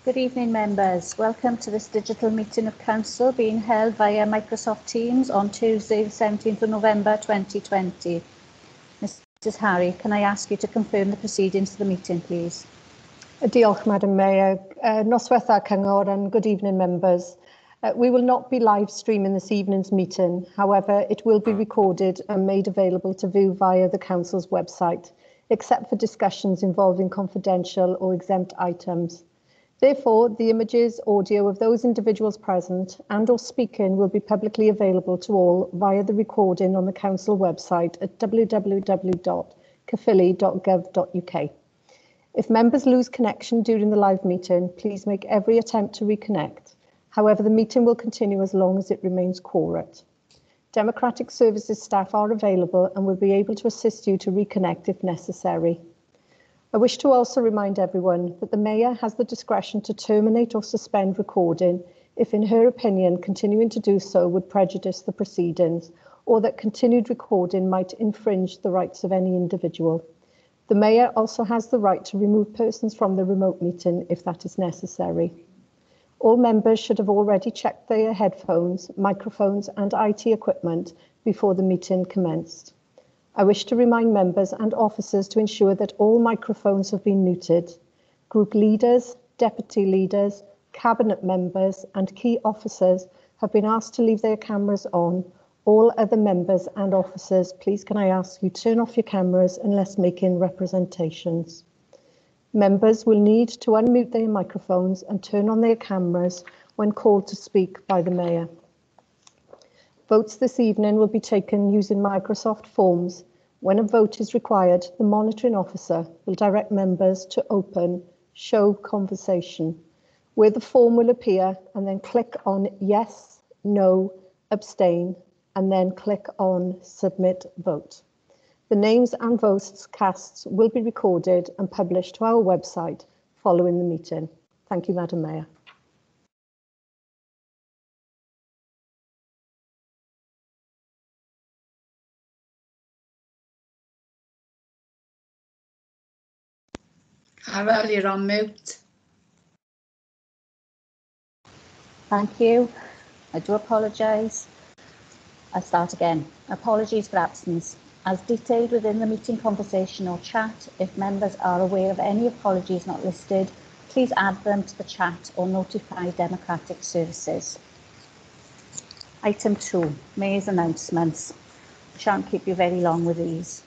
Good evening, members. Welcome to this digital meeting of Council being held via Microsoft Teams on Tuesday, the 17th of November 2020. Mrs Harry, can I ask you to confirm the proceedings of the meeting, please? Diolch, Madam Mayor. Noswaith Cyngor and good evening, members. We will not be live streaming this evening's meeting. However, it will be recorded and made available to view via the Council's website, except for discussions involving confidential or exempt items. Therefore, the images, audio of those individuals present and or speaking will be publicly available to all via the recording on the Council website at www.caerphilly.gov.uk. If members lose connection during the live meeting, please make every attempt to reconnect. However, the meeting will continue as long as it remains quorate. Democratic Services staff are available and will be able to assist you to reconnect if necessary. I wish to also remind everyone that the Mayor has the discretion to terminate or suspend recording if, in her opinion, continuing to do so would prejudice the proceedings or that continued recording might infringe the rights of any individual. The Mayor also has the right to remove persons from the remote meeting if that is necessary. All members should have already checked their headphones, microphones and IT equipment before the meeting commenced. I wish to remind members and officers to ensure that all microphones have been muted. Group leaders, deputy leaders, cabinet members and key officers have been asked to leave their cameras on. All other members and officers, please can I ask you turn off your cameras unless making representations. Members will need to unmute their microphones and turn on their cameras when called to speak by the Mayor. Votes this evening will be taken using Microsoft Forms. When a vote is required, the monitoring officer will direct members to open Show Conversation, where the form will appear, and then click on Yes, No, Abstain, and then click on Submit Vote. The names and votes cast will be recorded and published to our website following the meeting. Thank you, Madam Mayor. Carol, you're on mute. Thank you. I do apologise. I'll start again. Apologies for absence. As detailed within the meeting conversation or chat, if members are aware of any apologies not listed, please add them to the chat or notify Democratic Services. Item 2, Mayor's announcements. I shan't keep you very long with these.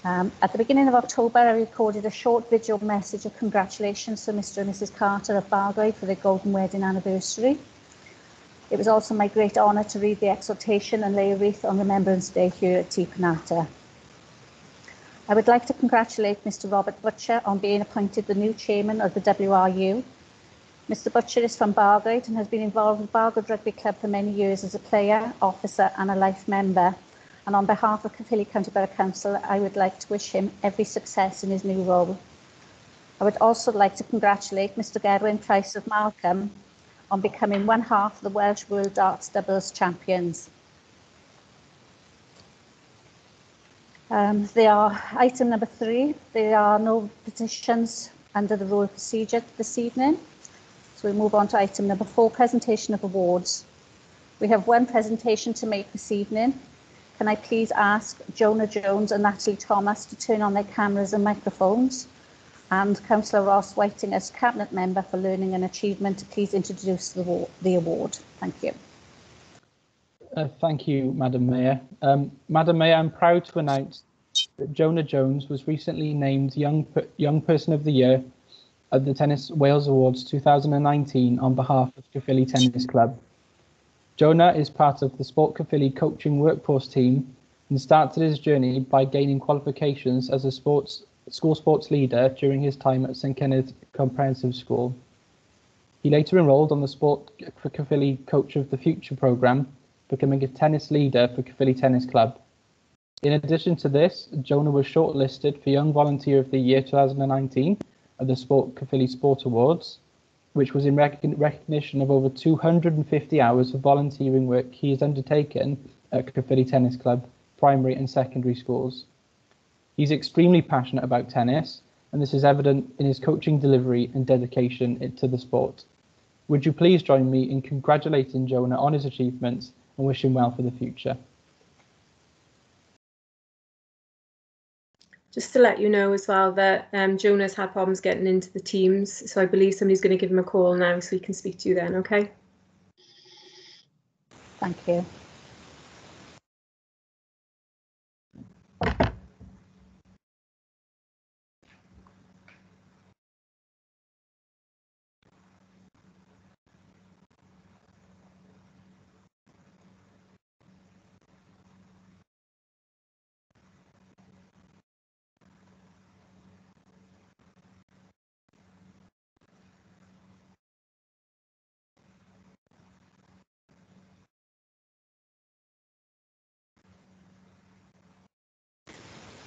At the beginning of October, I recorded a short video message of congratulations to Mr and Mrs Carter of Bargoed for their golden wedding anniversary. It was also my great honour to read the exhortation and lay a wreath on Remembrance Day here at Tŷ Penarta. I would like to congratulate Mr Robert Butcher on being appointed the new chairman of the WRU. Mr Butcher is from Bargoed and has been involved with Bargoed Rugby Club for many years as a player, officer and a life member. And on behalf of Caerphilly County Borough Council, I would like to wish him every success in his new role. I would also like to congratulate Mr Gerwyn Price of Malcolm on becoming one half of the Welsh World Darts Doubles Champions. Item number 3, there are no petitions under the rule of procedure this evening. So we move on to item number 4, presentation of awards. We have one presentation to make this evening. Can I please ask Jonah Jones and Natalie Thomas to turn on their cameras and microphones, and Councillor Ross Whiting as Cabinet Member for Learning and Achievement to please introduce the award. Thank you. Thank you, Madam Mayor. Madam Mayor, I'm proud to announce that Jonah Jones was recently named Young Person of the Year at the Tennis Wales Awards 2019 on behalf of Caerphilly Tennis Club. Jonah is part of the Sport Caerphilly coaching workforce team and started his journey by gaining qualifications as a school sports leader during his time at St Kenneth Comprehensive School. He later enrolled on the Sport for Caerphilly Coach of the Future programme, becoming a tennis leader for Caerphilly Tennis Club. In addition to this, Jonah was shortlisted for Young Volunteer of the Year 2019 at the Sport Caerphilly Sport Awards, which was in recognition of over 250 hours of volunteering work he has undertaken at Caerphilly Tennis Club, primary and secondary schools. He's extremely passionate about tennis and this is evident in his coaching delivery and dedication to the sport. Would you please join me in congratulating Jonah on his achievements and wish him well for the future? Just to let you know as well that Jonah's had problems getting into the Teams, so I believe somebody's going to give him a call now so he can speak to you then, okay? Thank you.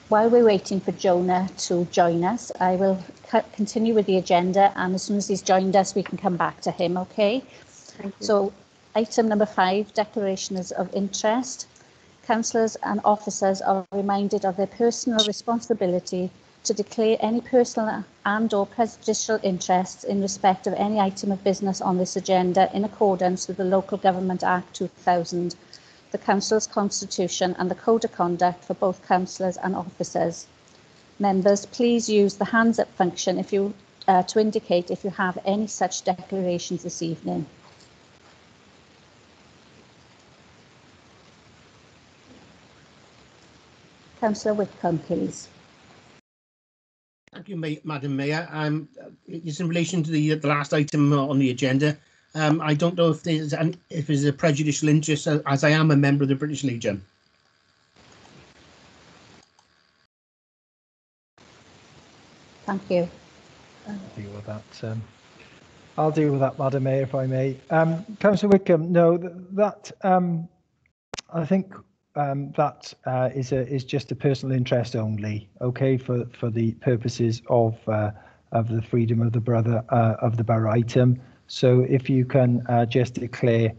While we're waiting for Jonah to join us, I will continue with the agenda, and as soon as he's joined us, we can come back to him, okay? Thank you. So, item number 5, declarations of interest. Councillors and officers are reminded of their personal responsibility to declare any personal and/or prejudicial interests in respect of any item of business on this agenda in accordance with the Local Government Act 2000. The Council's Constitution and the Code of Conduct for both councillors and officers. Members, please use the hands up function if you to indicate if you have any such declarations this evening. Councillor Whitcomb, please. Thank you, Madam Mayor. It's in relation to the last item on the agenda. I don't know if there's a prejudicial interest, as I am a member of the British Legion. Thank you. I'll deal with that, Madam Mayor, if I may. Councillor Whitcomb, no, I think that is just a personal interest only, okay, for the purposes of the freedom of the borough item. So if you can just declare,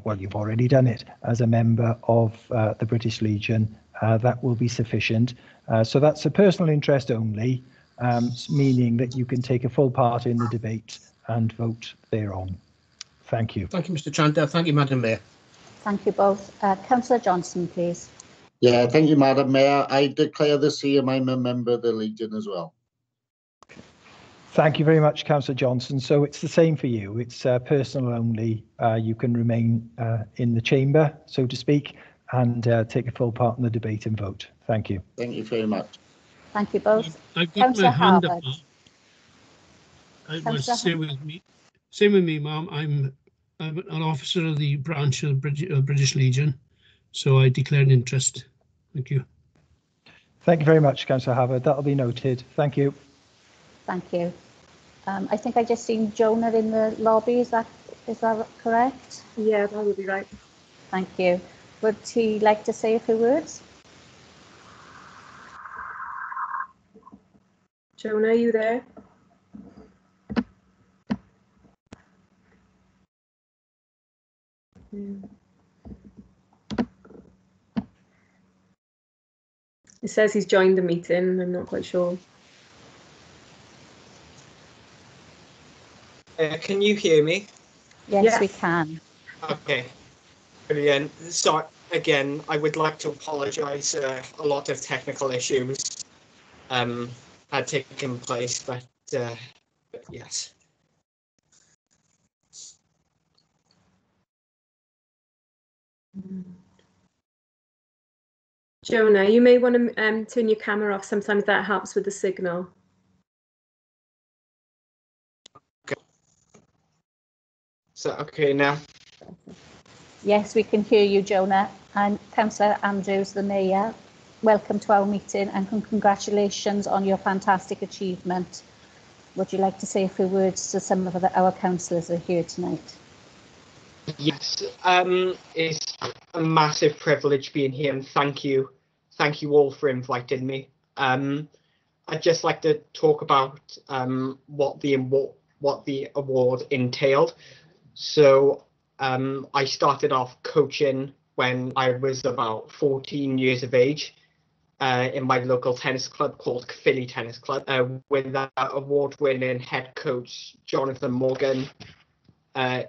well, you've already done it, as a member of the British Legion, that will be sufficient. So that's a personal interest only, meaning that you can take a full part in the debate and vote thereon. Thank you. Thank you, Mr. Chanter. Thank you, Madam Mayor. Thank you both. Councillor Johnson, please. Yeah, thank you, Madam Mayor. I declare this here I'm a member of the Legion as well. Thank you very much, Councillor Johnson. So it's the same for you. It's personal only. You can remain in the chamber, so to speak, and take a full part in the debate and vote. Thank you. Thank you very much. Thank you both. I've got my hand up. It was same with me, Ma'am. I'm an officer of the branch of British Legion, so I declare an interest. Thank you. Thank you very much, Councillor Havard. That'll be noted. Thank you. Thank you. I think I just seen Jonah in the lobby. Is that correct? Yeah, that would be right. Thank you. Would he like to say a few words? Jonah, are you there? It says he's joined the meeting. I'm not quite sure. Can you hear me? Yes, we can. Okay, brilliant. So again, I would like to apologise. A lot of technical issues had taken place, but yes. Jonah, you may want to turn your camera off. Sometimes that helps with the signal. Okay. So, okay now. Yes, we can hear you, Jonah. And Councillor Andrews, the Mayor, welcome to our meeting and congratulations on your fantastic achievement. Would you like to say a few words to some of our councillors who are here tonight? Yes, it's a massive privilege being here, and thank you all for inviting me. I'd just like to talk about what the award entailed. So I started off coaching when I was about 14 years of age. in my local tennis club called Caerphilly Tennis Club, with award-winning head coach Jonathan Morgan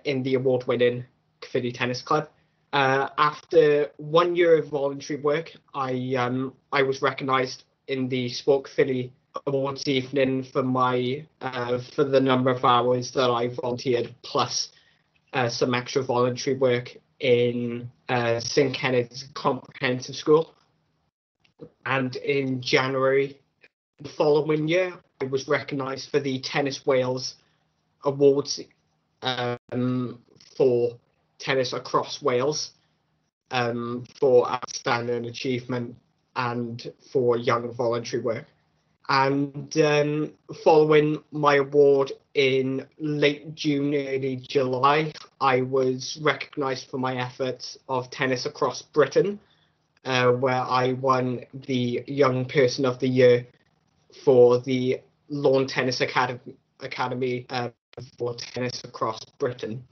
in the award-winning Caerphilly Tennis Club. After 1 year of voluntary work, I was recognised in the Sport Caerphilly Awards evening for my for the number of hours that I volunteered, plus some extra voluntary work in St Kenneth's Comprehensive School. And in January the following year, I was recognised for the Tennis Wales Awards for tennis across Wales, for outstanding achievement and for young voluntary work. And following my award in late June, early July, I was recognised for my efforts of tennis across Britain, where I won the Young Person of the Year for the Lawn Tennis Academy for tennis across Britain.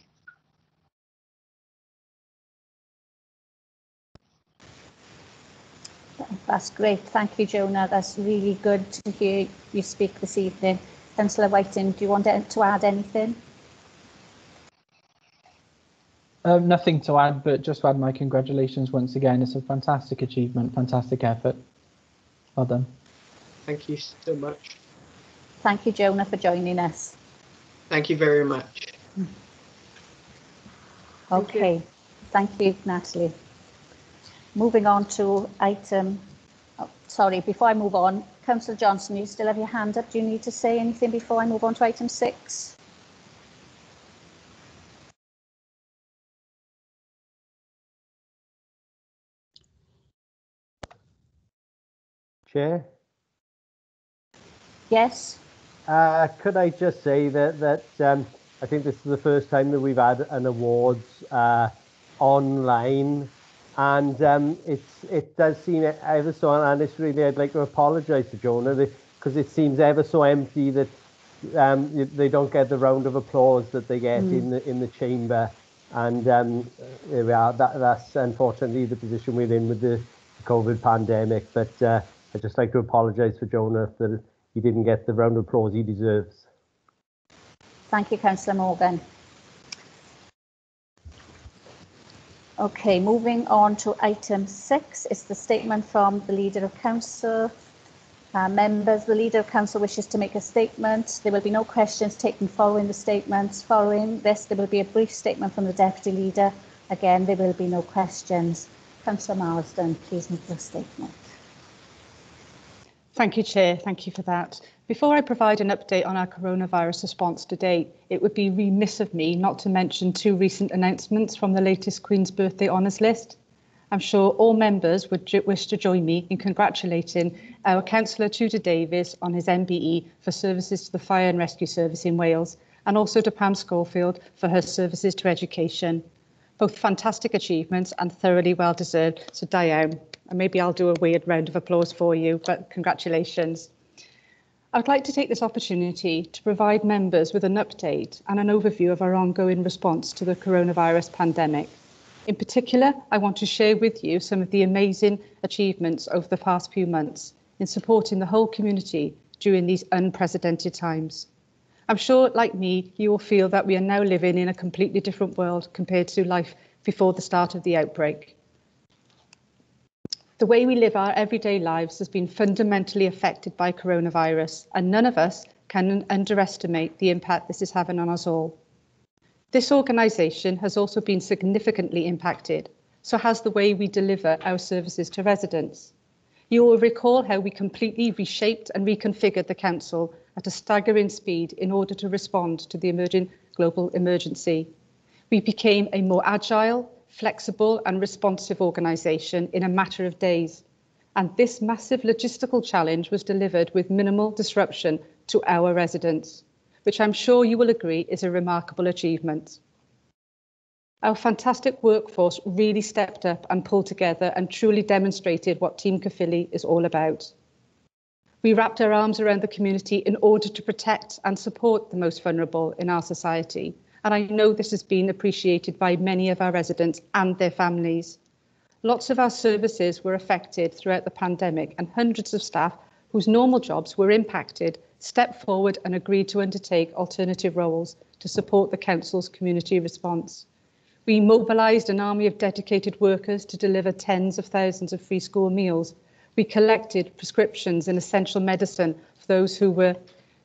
That's great. Thank you, Jonah. That's really good to hear you speak this evening. Councillor Whiting, do you want to add anything? Nothing to add, but just to add my congratulations once again. It's a fantastic achievement, fantastic effort. Well done. Thank you so much. Thank you, Jonah, for joining us. Thank you very much. Okay, thank you, Natalie. Moving on to item, before I move on, Councillor Johnson, you still have your hand up. Do you need to say anything before I move on to item 6? Chair? Yes. Could I just say that I think this is the first time that we've had an awards online, and it does seem ever so, and it's really, I'd like to apologise to Jonah because it seems ever so empty that they don't get the round of applause that they get in the chamber, and there we are. That's unfortunately the position we're in with the COVID pandemic. But I'd just like to apologise for Jonah that he didn't get the round of applause he deserves. Thank you, Councillor Morgan. Okay, moving on to item 6 is the statement from the Leader of Council. Members, the Leader of Council wishes to make a statement. There will be no questions taken following the statements. Following this, there will be a brief statement from the Deputy Leader. Again, there will be no questions. Councillor Marsden, please make your statement. Thank you, Chair. Thank you for that. Before I provide an update on our coronavirus response to date, it would be remiss of me not to mention 2 recent announcements from the latest Queen's Birthday Honours list. I'm sure all members would wish to join me in congratulating our Councillor Tudor Davies on his MBE for services to the Fire and Rescue Service in Wales, and also to Pam Schofield for her services to education. Both fantastic achievements and thoroughly well deserved, so Diane, and maybe I'll do a weird round of applause for you, but congratulations. I'd like to take this opportunity to provide members with an update and an overview of our ongoing response to the coronavirus pandemic. In particular, I want to share with you some of the amazing achievements over the past few months in supporting the whole community during these unprecedented times. I'm sure, like me, you will feel that we are now living in a completely different world compared to life before the start of the outbreak. The way we live our everyday lives has been fundamentally affected by coronavirus, and none of us can underestimate the impact this is having on us all. This organisation has also been significantly impacted, so has the way we deliver our services to residents. You will recall how we completely reshaped and reconfigured the council at a staggering speed in order to respond to the emerging global emergency. We became a more agile, flexible and responsive organisation in a matter of days. And this massive logistical challenge was delivered with minimal disruption to our residents, which I'm sure you will agree is a remarkable achievement. Our fantastic workforce really stepped up and pulled together and truly demonstrated what Team Caerphilly is all about. We wrapped our arms around the community in order to protect and support the most vulnerable in our society. And I know this has been appreciated by many of our residents and their families. Lots of our services were affected throughout the pandemic, and hundreds of staff whose normal jobs were impacted stepped forward and agreed to undertake alternative roles to support the Council's community response. We mobilised an army of dedicated workers to deliver tens of thousands of free school meals. We collected prescriptions and essential medicine for those who were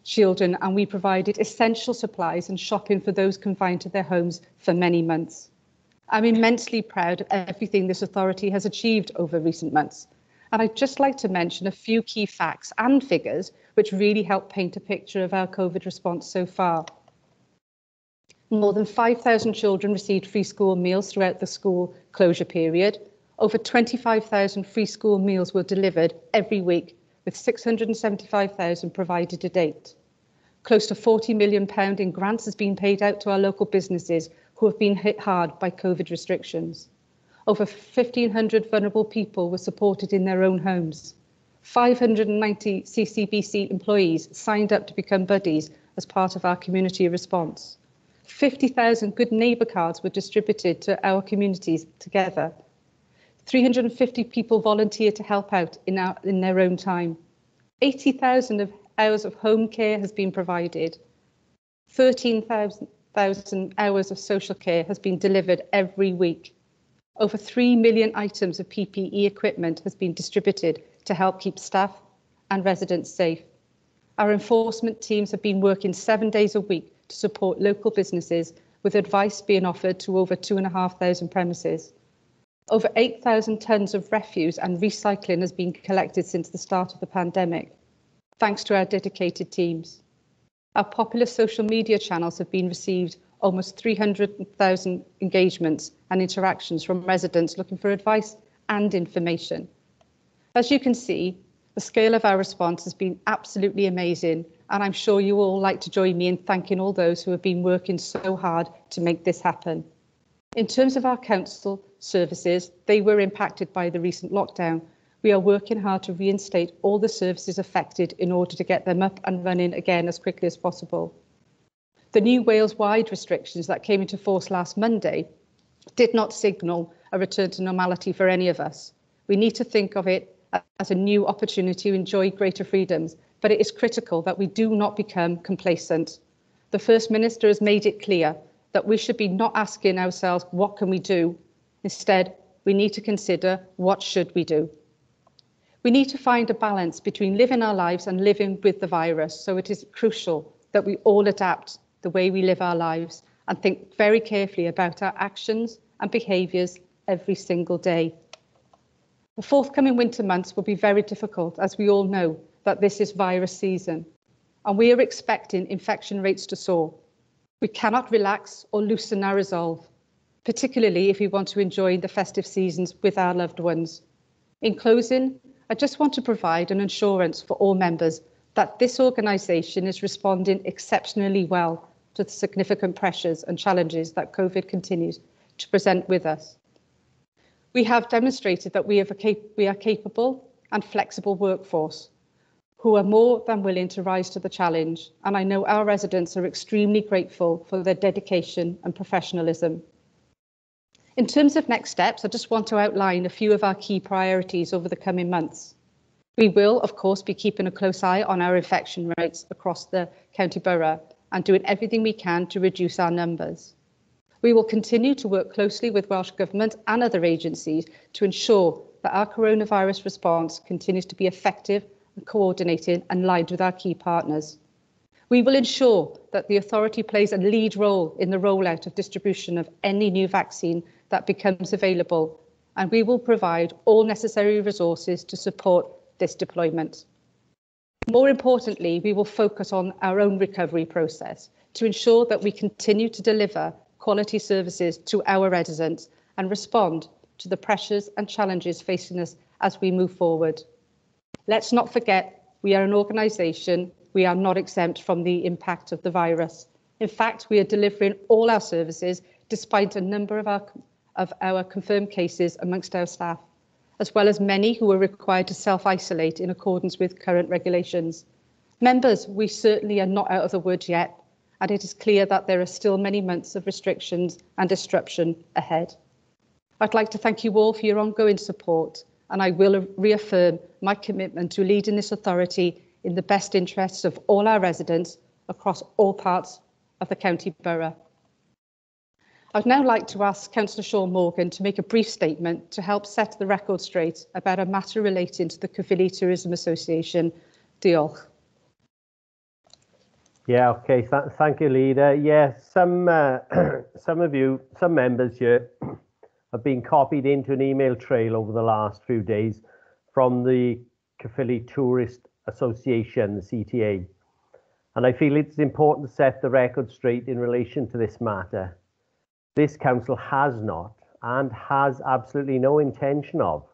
children, and we provided essential supplies and shopping for those confined to their homes for many months. I'm immensely proud of everything this authority has achieved over recent months. And I'd just like to mention a few key facts and figures which really help paint a picture of our COVID response so far. More than 5,000 children received free school meals throughout the school closure period. Over 25,000 free school meals were delivered every week, with 675,000 provided to date. Close to £40 million in grants has been paid out to our local businesses who have been hit hard by COVID restrictions. Over 1,500 vulnerable people were supported in their own homes. 590 CCBC employees signed up to become buddies as part of our community response. 50,000 Good Neighbour cards were distributed to our communities together. 350 people volunteered to help out in their own time. 80,000 hours of home care has been provided. 13,000 hours of social care has been delivered every week. Over 3 million items of PPE equipment has been distributed to help keep staff and residents safe. Our enforcement teams have been working 7 days a week to support local businesses, with advice being offered to over 2,500 premises. Over 8,000 tonnes of refuse and recycling has been collected since the start of the pandemic, thanks to our dedicated teams. Our popular social media channels have been received almost 300,000 engagements and interactions from residents looking for advice and information. As you can see, the scale of our response has been absolutely amazing, and I'm sure you all like to join me in thanking all those who have been working so hard to make this happen. In terms of our council services, they were impacted by the recent lockdown. We are working hard to reinstate all the services affected in order to get them up and running again as quickly as possible. The new Wales-wide restrictions that came into force last Monday did not signal a return to normality for any of us. We need to think of it as a new opportunity to enjoy greater freedoms, but it is critical that we do not become complacent. The First Minister has made it clear that we should be not asking ourselves, what can we do? Instead, we need to consider, what should we do? We need to find a balance between living our lives and living with the virus, so it is crucial that we all adapt the way we live our lives and think very carefully about our actions and behaviours every single day. The forthcoming winter months will be very difficult, as we all know that this is virus season, and we are expecting infection rates to soar. We cannot relax or loosen our resolve, particularly if we want to enjoy the festive seasons with our loved ones. In closing, I just want to provide an assurance for all members that this organisation is responding exceptionally well to the significant pressures and challenges that COVID continues to present with us. We have demonstrated that we are capable and flexible workforce who are more than willing to rise to the challenge, and I know our residents are extremely grateful for their dedication and professionalism. In terms of next steps, I just want to outline a few of our key priorities over the coming months. We will, of course, be keeping a close eye on our infection rates across the county borough and doing everything we can to reduce our numbers. We will continue to work closely with Welsh Government and other agencies to ensure that our coronavirus response continues to be effective and coordinated and aligned with our key partners. We will ensure that the authority plays a lead role in the rollout of distribution of any new vaccine that becomes available, and we will provide all necessary resources to support this deployment. More importantly, we will focus on our own recovery process to ensure that we continue to deliver quality services to our residents and respond to the pressures and challenges facing us as we move forward. Let's not forget, we are an organisation, we are not exempt from the impact of the virus. In fact, we are delivering all our services despite a number of our confirmed cases amongst our staff, as well as many who are required to self-isolate in accordance with current regulations. Members, we certainly are not out of the woods yet, and it is clear that there are still many months of restrictions and disruption ahead. I'd like to thank you all for your ongoing support, and I will reaffirm my commitment to leading this authority in the best interests of all our residents across all parts of the County Borough. I'd now like to ask Councillor Sean Morgan to make a brief statement to help set the record straight about a matter relating to the Caerphilly Tourism Association. Diolch. Yeah, okay, thank you, Leader. Yeah, some members here have been copied into an email trail over the last few days from the Caerphilly Tourist Association, the CTA. And I feel it's important to set the record straight in relation to this matter. This council has not and has absolutely no intention of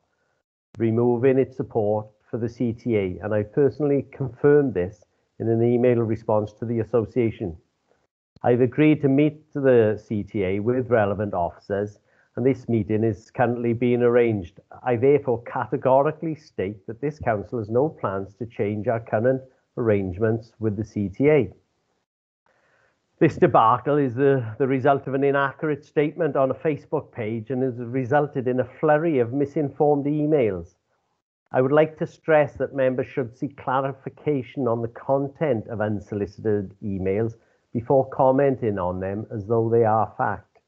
removing its support for the CTA, and I personally confirmed this in an email response to the association. I've agreed to meet the CTA with relevant officers, and this meeting is currently being arranged. I therefore categorically state that this council has no plans to change our current arrangements with the CTA. This debacle is the result of an inaccurate statement on a Facebook page and has resulted in a flurry of misinformed emails. I would like to stress that members should seek clarification on the content of unsolicited emails before commenting on them as though they are fact.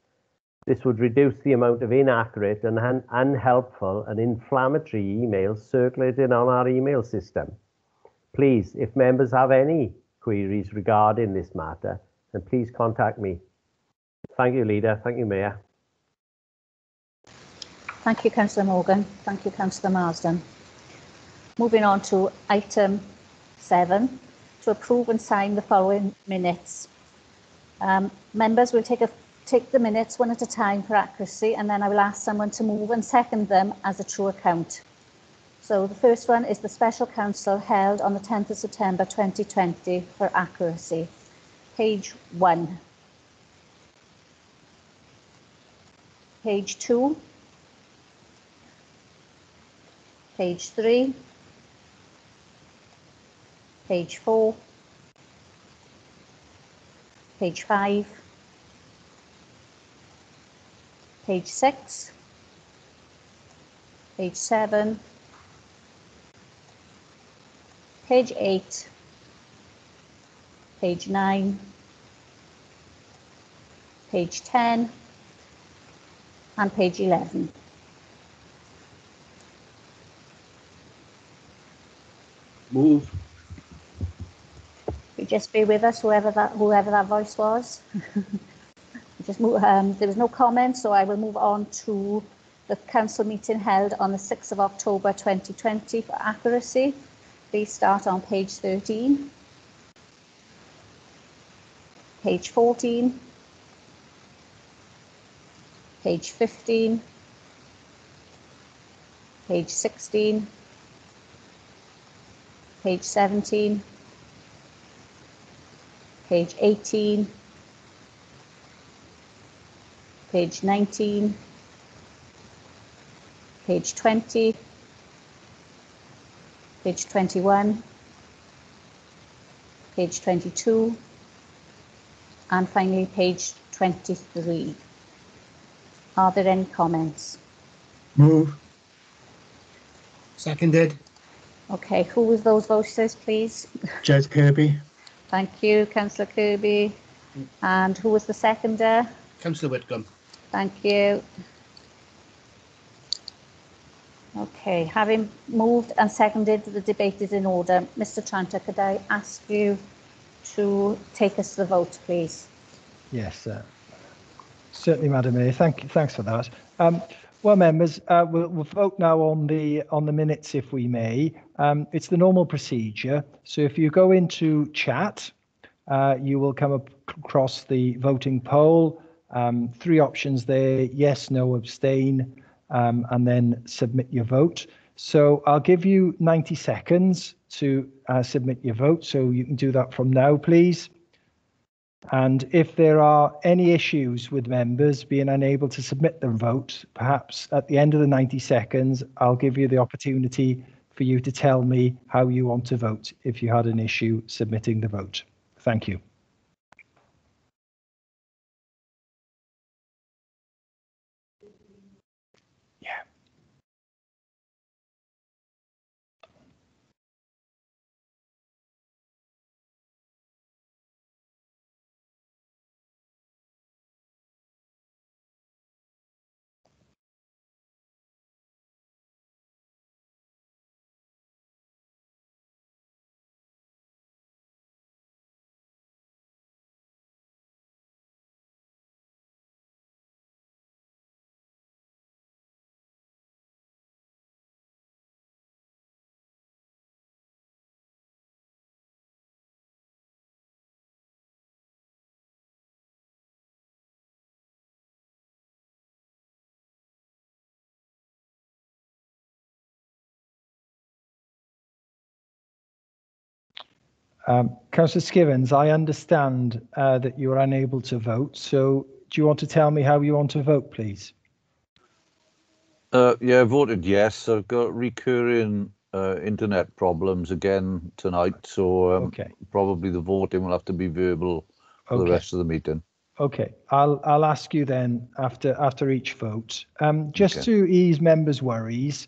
This would reduce the amount of inaccurate and unhelpful and inflammatory emails circulating on our email system. Please, if members have any queries regarding this matter, then please contact me. Thank you, Leader. Thank you, Mayor. Thank you, Councillor Morgan. Thank you, Councillor Marsden. Moving on to item 7, to approve and sign the following minutes. Members will take the minutes one at a time for accuracy, and then I will ask someone to move and second them as a true account. So the first one is the Special Council held on the 10th of September 2020 for accuracy. Page 1. Page 2. Page 3. Page 4. Page 5. Page 6. Page 7. Page 8. Page 9, page 10, and page 11. Move. You just be with us, whoever that voice was. Just move. There was no comment, so I will move on to the council meeting held on the 6th of October 2020 for accuracy. Please start on page 13. Page 14, page 15, page 16, page 17, page 18, page 19, page 20, page 21, page 22, and finally page 23. Are there any comments? Move. Seconded. Okay, who was those voices, please? Jez Kirby. Thank you, Councillor Kirby. And who was the seconder? Councillor Whitcomb. Thank you. Okay, having moved and seconded, the debate is in order. Mr. Tranter, could I ask you to take us to the vote, please? Yes, certainly, Madam Mayor. Thanks for that. Well, members, we'll vote now on the minutes, if we may. It's the normal procedure. So if you go into chat, you will come across the voting poll. 3 options there: yes, no, abstain, and then submit your vote. So I'll give you 90 seconds to submit your vote. So you can do that from now, please. And if there are any issues with members being unable to submit their vote, perhaps at the end of the 90 seconds, I'll give you the opportunity for you to tell me how you want to vote if you had an issue submitting the vote. Thank you. Councillor Skivens, I understand that you are unable to vote. So do you want to tell me how you want to vote, please? Yeah, I voted yes. I've got recurring internet problems again tonight, so Okay. probably the voting will have to be verbal for the rest of the meeting. Okay, I'll ask you then after each vote. Just to ease members' worries,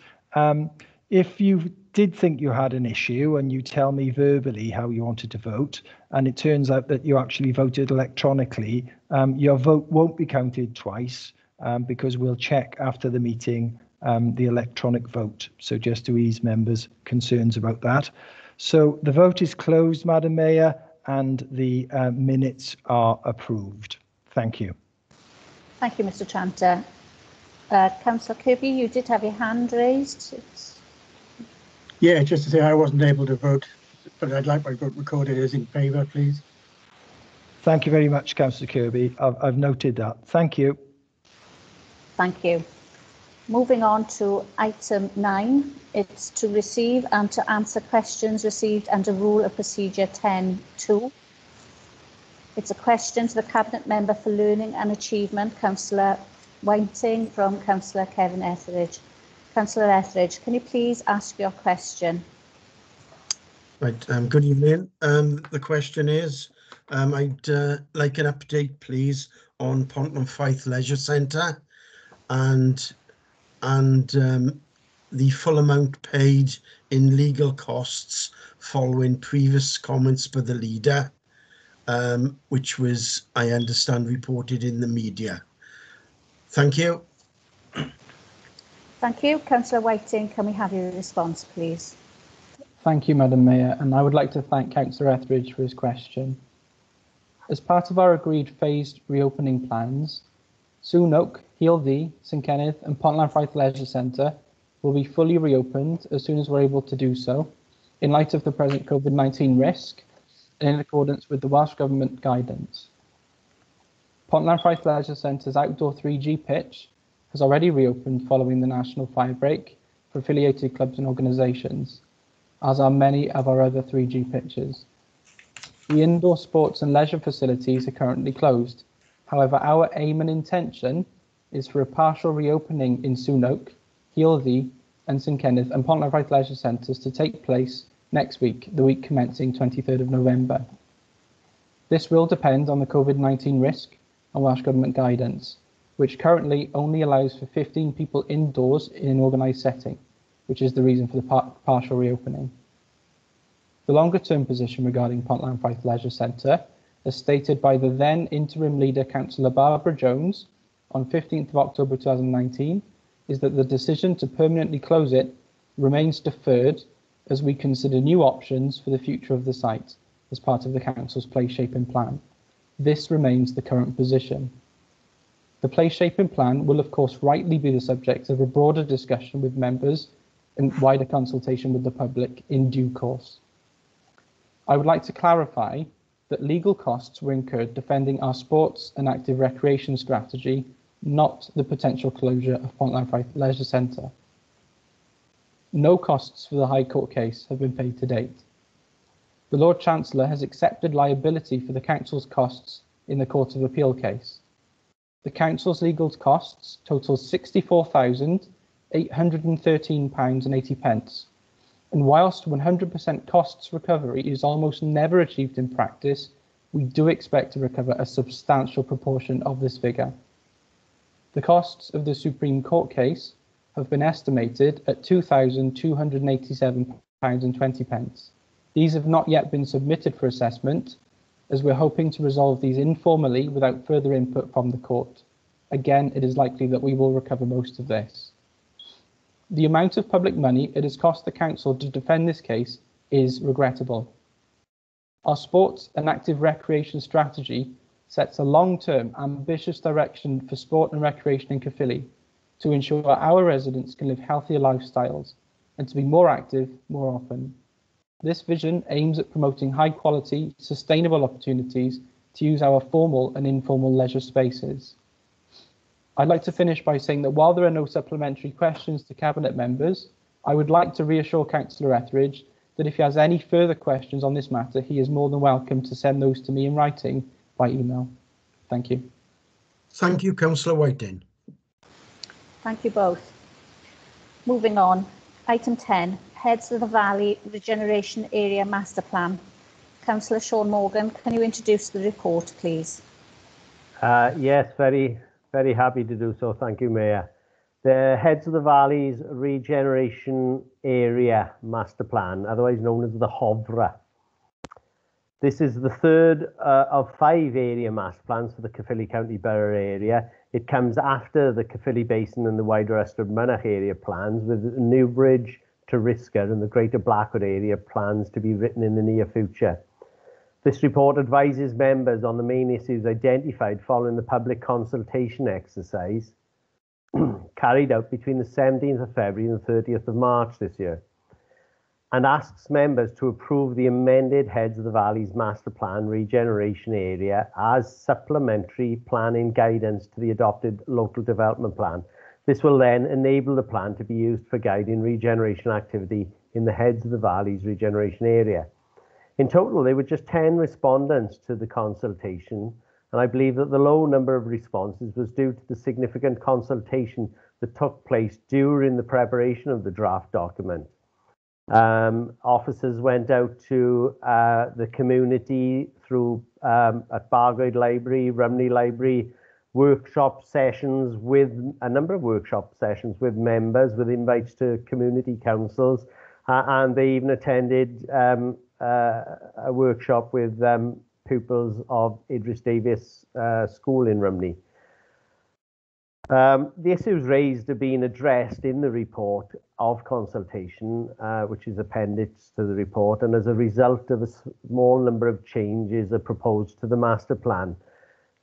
if you did think you had an issue and you tell me verbally how you wanted to vote, and it turns out that you actually voted electronically, your vote won't be counted twice because we'll check after the meeting the electronic vote. So just to ease members' concerns about that. So the vote is closed, Madam Mayor, and the minutes are approved. Thank you. Thank you, Mr. Tranter. Councillor Kirby, you did have your hand raised. Yeah, just to say I wasn't able to vote, but I'd like my vote recorded as in favour, please. Thank you very much, Councillor Kirby. I've noted that. Thank you. Thank you. Moving on to item 9, it's to receive and to answer questions received under Rule of Procedure 10.2. It's a question to the Cabinet Member for Learning and Achievement, Councillor Whiting, from Councillor Kevin Etheridge. Councillor Etheridge, can you please ask your question? Right, good evening. The question is, I'd like an update, please, on Pontland Fife Leisure Centre and the full amount paid in legal costs following previous comments by the leader, which was, I understand, reported in the media. Thank you. Thank you. Councillor Whiting, can we have your response, please? Thank you, Madam Mayor, and I would like to thank Councillor Etheridge for his question. As part of our agreed phased reopening plans, Soon-Oak, Healthea, St Kenneth and Pontland Fife Leisure Centre will be fully reopened as soon as we're able to do so, in light of the present COVID-19 risk and in accordance with the Welsh Government guidance. Pontland Fife Leisure Centre's outdoor 3G pitch has already reopened following the national fire break for affiliated clubs and organisations, as are many of our other 3G pitches. The indoor sports and leisure facilities are currently closed. However, our aim and intention is for a partial reopening in Soon-Oak, Healthea and St Kenneth and Pontland Fife Leisure Centres to take place next week, the week commencing 23rd of November. This will depend on the COVID-19 risk and Welsh Government guidance, which currently only allows for 15 people indoors in an organised setting, which is the reason for the partial reopening. The longer-term position regarding Pontland Fife Leisure Centre, as stated by the then interim leader, Councillor Barbara Jones, on 15th of October 2019, is that the decision to permanently close it remains deferred as we consider new options for the future of the site as part of the Council's place shaping plan. This remains the current position. The place shaping plan will of course rightly be the subject of a broader discussion with members and wider consultation with the public in due course. I would like to clarify that legal costs were incurred defending our sports and active recreation strategy, not the potential closure of Pontland Fife Leisure Centre. No costs for the High Court case have been paid to date. The Lord Chancellor has accepted liability for the Council's costs in the Court of Appeal case. The Council's legal costs total £64,813.80, and whilst 100% costs recovery is almost never achieved in practice, we do expect to recover a substantial proportion of this figure. The costs of the Supreme Court case have been estimated at £2,287.20. These have not yet been submitted for assessment, as we're hoping to resolve these informally without further input from the court. Again, it is likely that we will recover most of this. The amount of public money it has cost the Council to defend this case is regrettable. Our sports and active recreation strategy sets a long-term, ambitious direction for sport and recreation in Caerphilly to ensure our residents can live healthier lifestyles and to be more active more often. This vision aims at promoting high-quality, sustainable opportunities to use our formal and informal leisure spaces. I'd like to finish by saying that while there are no supplementary questions to Cabinet members, I would like to reassure Councillor Etheridge that if he has any further questions on this matter, he is more than welcome to send those to me in writing by email. Thank you. Thank you, Councillor Whiting. Thank you both. Moving on, item 10, Heads of the Valley Regeneration Area Master Plan. Councillor Sean Morgan, can you introduce the report, please? Yes, very happy to do so. Thank you, Mayor. The Heads of the Valleys Regeneration Area Master Plan, otherwise known as the HOVRA. This is the third of 5 area master plans for the Caerphilly County Borough area. It comes after the Caerphilly Basin and the wider Ystrad Mynach area plans, with Newbridge to Risca and the Greater Blackwood area plans to be written in the near future. This report advises members on the main issues identified following the public consultation exercise carried out between the 17th of February and the 30th of March this year, and asks members to approve the amended Heads of the Valleys Master Plan Regeneration Area as supplementary planning guidance to the adopted Local Development Plan. This will then enable the plan to be used for guiding regeneration activity in the Heads of the Valleys Regeneration Area. In total, there were just 10 respondents to the consultation, and I believe that the low number of responses was due to the significant consultation that took place during the preparation of the draft document. Officers went out to the community through at Bargoed Library, Rumney Library, workshop sessions with a number of workshop sessions with members, with invites to community councils, and they even attended a workshop with pupils of Idris Davis School in Rumney. The issues raised are being addressed in the report of consultation, which is appendix to the report, and as a result of a small number of changes are proposed to the master plan.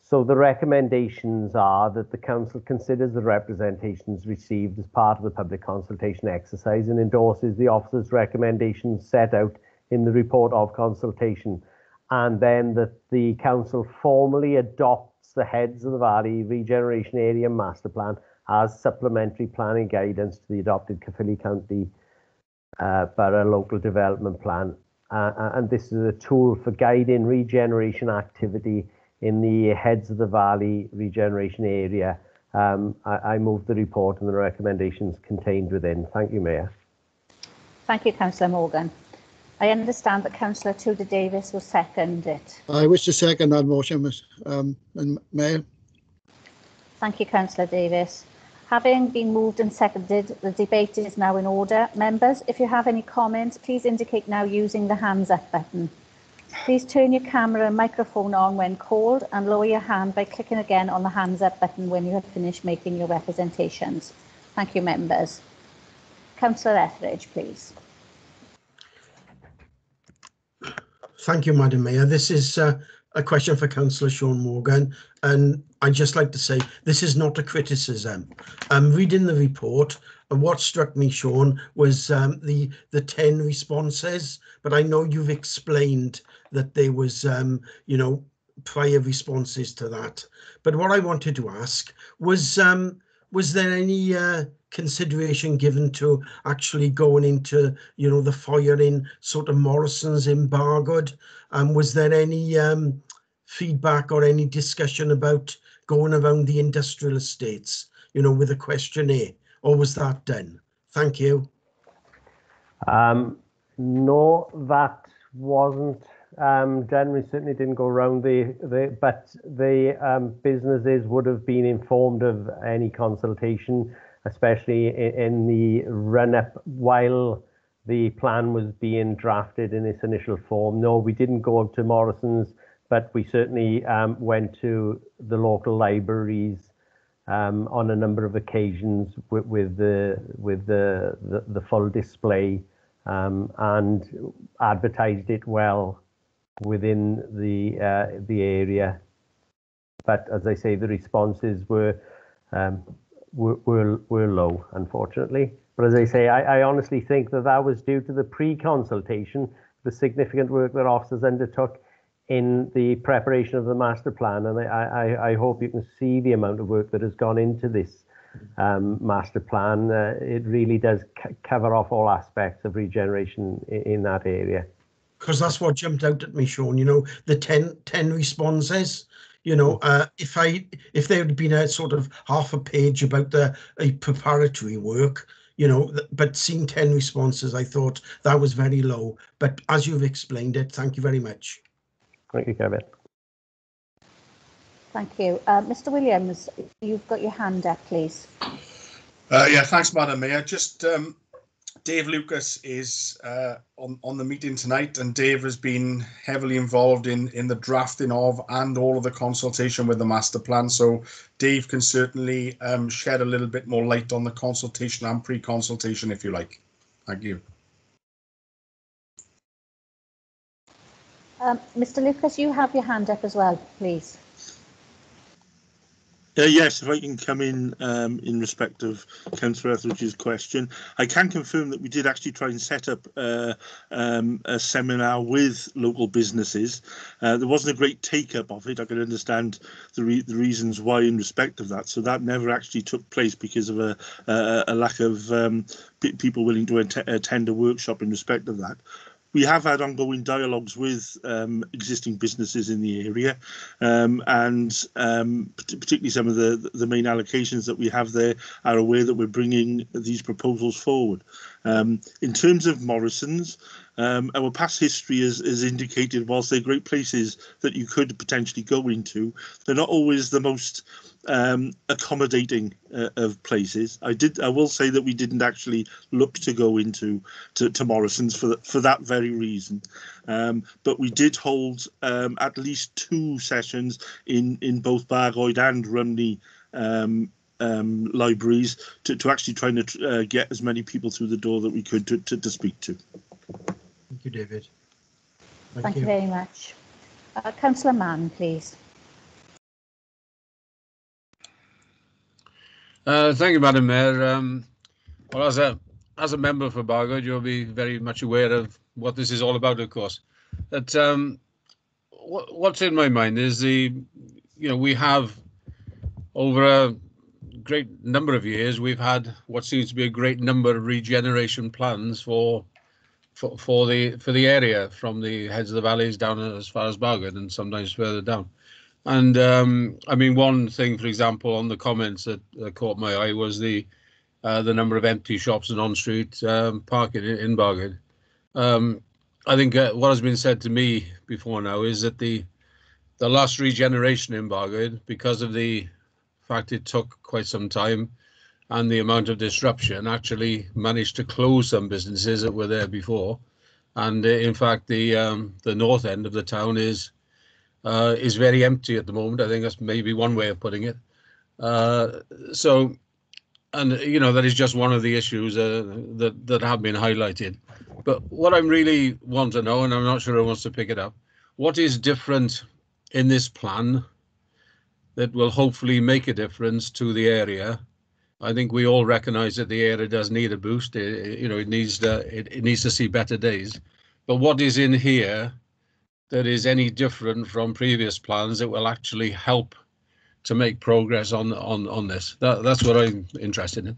So the recommendations are that the council considers the representations received as part of the public consultation exercise and endorses the officer's recommendations set out in the report of consultation, and then that the council formally adopts the Heads of the Valley Regeneration Area Master Plan as supplementary planning guidance to the adopted Caerphilly County Borough Local Development Plan. And this is a tool for guiding regeneration activity in the Heads of the Valley Regeneration Area. I move the report and the recommendations contained within. Thank you, Mayor. Thank you, Councillor Morgan. I understand that Councillor Tudor Davis will second it. I wish to second that motion, Ms. Mayor. Thank you, Councillor Davis. Having been moved and seconded, the debate is now in order. Members, if you have any comments, please indicate now using the hands up button. Please turn your camera and microphone on when called and lower your hand by clicking again on the hands up button when you have finished making your representations. Thank you, members. Councillor Etheridge, please. Thank you, Madam Mayor. This is a question for Councillor Sean Morgan, and I'd just like to say this is not a criticism. Reading the report, and what struck me, Sean, was the 10 responses, but I know you've explained that there was, you know, prior responses to that. But what I wanted to ask was there any consideration given to actually going into, you know, the fire in sort of Morrison's in Bargoed? Was there any feedback or any discussion about going around the industrial estates, you know, with a questionnaire, or was that done? Thank you. No, that wasn't done. We certainly didn't go around but the businesses would have been informed of any consultation, especially in the run-up while the plan was being drafted in its initial form. No, we didn't go up to Morrison's, but we certainly went to the local libraries on a number of occasions with the full display and advertised it well within the area. But as I say, the responses were low, unfortunately. But as I say, I honestly think that was due to the pre-consultation, the significant work that officers undertook in the preparation of the master plan, and I hope you can see the amount of work that has gone into this master plan. It really does cover off all aspects of regeneration in that area. Because that's what jumped out at me, Sean, you know, the 10 responses. You know, if there had been a sort of half a page about a preparatory work, you know, but seeing 10 responses, I thought that was very low. But as you've explained it, thank you very much. Thank you, Kevin. Thank you. Mr. Williams, you've got your hand up, please. Yeah, thanks, Madam Mayor. Just Dave Lucas is on the meeting tonight, and Dave has been heavily involved in the drafting of and all of the consultation with the master plan. So Dave can certainly shed a little bit more light on the consultation and pre-consultation, if you like. Thank you. Mr. Lucas, you have your hand up as well, please. Yes, if I can come in respect of Councillor Etheridge's question, I can confirm that we did actually try and set up a seminar with local businesses. There wasn't a great take-up of it. I can understand the reasons why in respect of that. So that never actually took place because of a lack of people willing to attend a workshop in respect of that. We have had ongoing dialogues with existing businesses in the area, and particularly some of the main allocations that we have there are aware that we're bringing these proposals forward. In terms of Morrison's, our past history has indicated, whilst they're great places that you could potentially go into, they're not always the most accommodating of places. I will say that we didn't actually look to go into to Morrison's for that very reason, but we did hold at least 2 sessions in both Bargoed and Rumney libraries to actually try and get as many people through the door that we could to speak to. Thank you, David. Thank you very much. Councillor Mann, please. Thank you, Madam Mayor. Well, as a member for Bargoed, you'll be very much aware of what this is all about, of course. That what's in my mind is we have over a great number of years, we've had what seems to be a great number of regeneration plans for the area, from the heads of the valleys down as far as Bargoed and sometimes further down. And I mean, one thing, for example, on the comments that caught my eye was the number of empty shops and on-street parking in Bargoed. I think what has been said to me before now is that the last regeneration in Bargoed, because of the fact it took quite some time and the amount of disruption, actually managed to close some businesses that were there before. And in fact, the north end of the town is very empty at the moment. I think that's maybe one way of putting it. So, and you know, that is just one of the issues that have been highlighted. But what I really want to know, and I'm not sure who wants to pick it up, what is different in this plan that will hopefully make a difference to the area? I think we all recognise that the area does need a boost. It needs to see better days. But what is in here that is any different from previous plans that will actually help to make progress on this? That's what I'm interested in.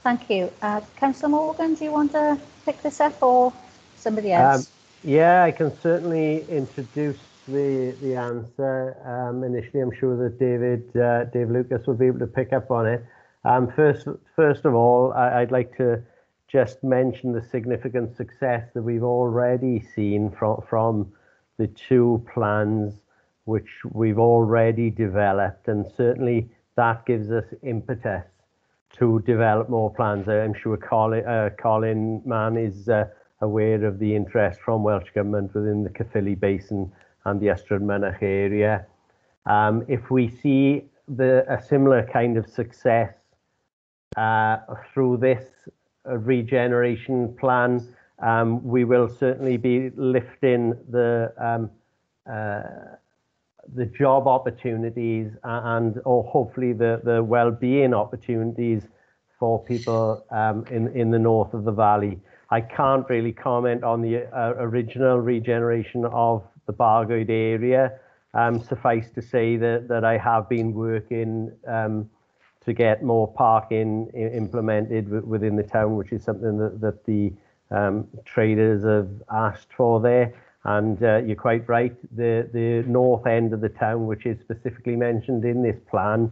Thank you. Councillor Morgan, do you want to pick this up, or somebody else? Yeah, I can certainly introduce the answer. Initially, I'm sure that Dave Lucas will be able to pick up on it. First of all, I'd like to just mention the significant success that we've already seen from the 2 plans which we've already developed, and certainly that gives us impetus to develop more plans. I'm sure Colin Mann is aware of the interest from Welsh Government within the Caerphilly Basin and the Ystrad Mynach area. If we see a similar kind of success through this regeneration plan, we will certainly be lifting the job opportunities or hopefully the well-being opportunities for people in the north of the valley. I can't really comment on the original regeneration of the Bargoed area, Suffice to say that I have been working to get more parking implemented within the town, which is something that the traders have asked for there. And you're quite right, the north end of the town, which is specifically mentioned in this plan,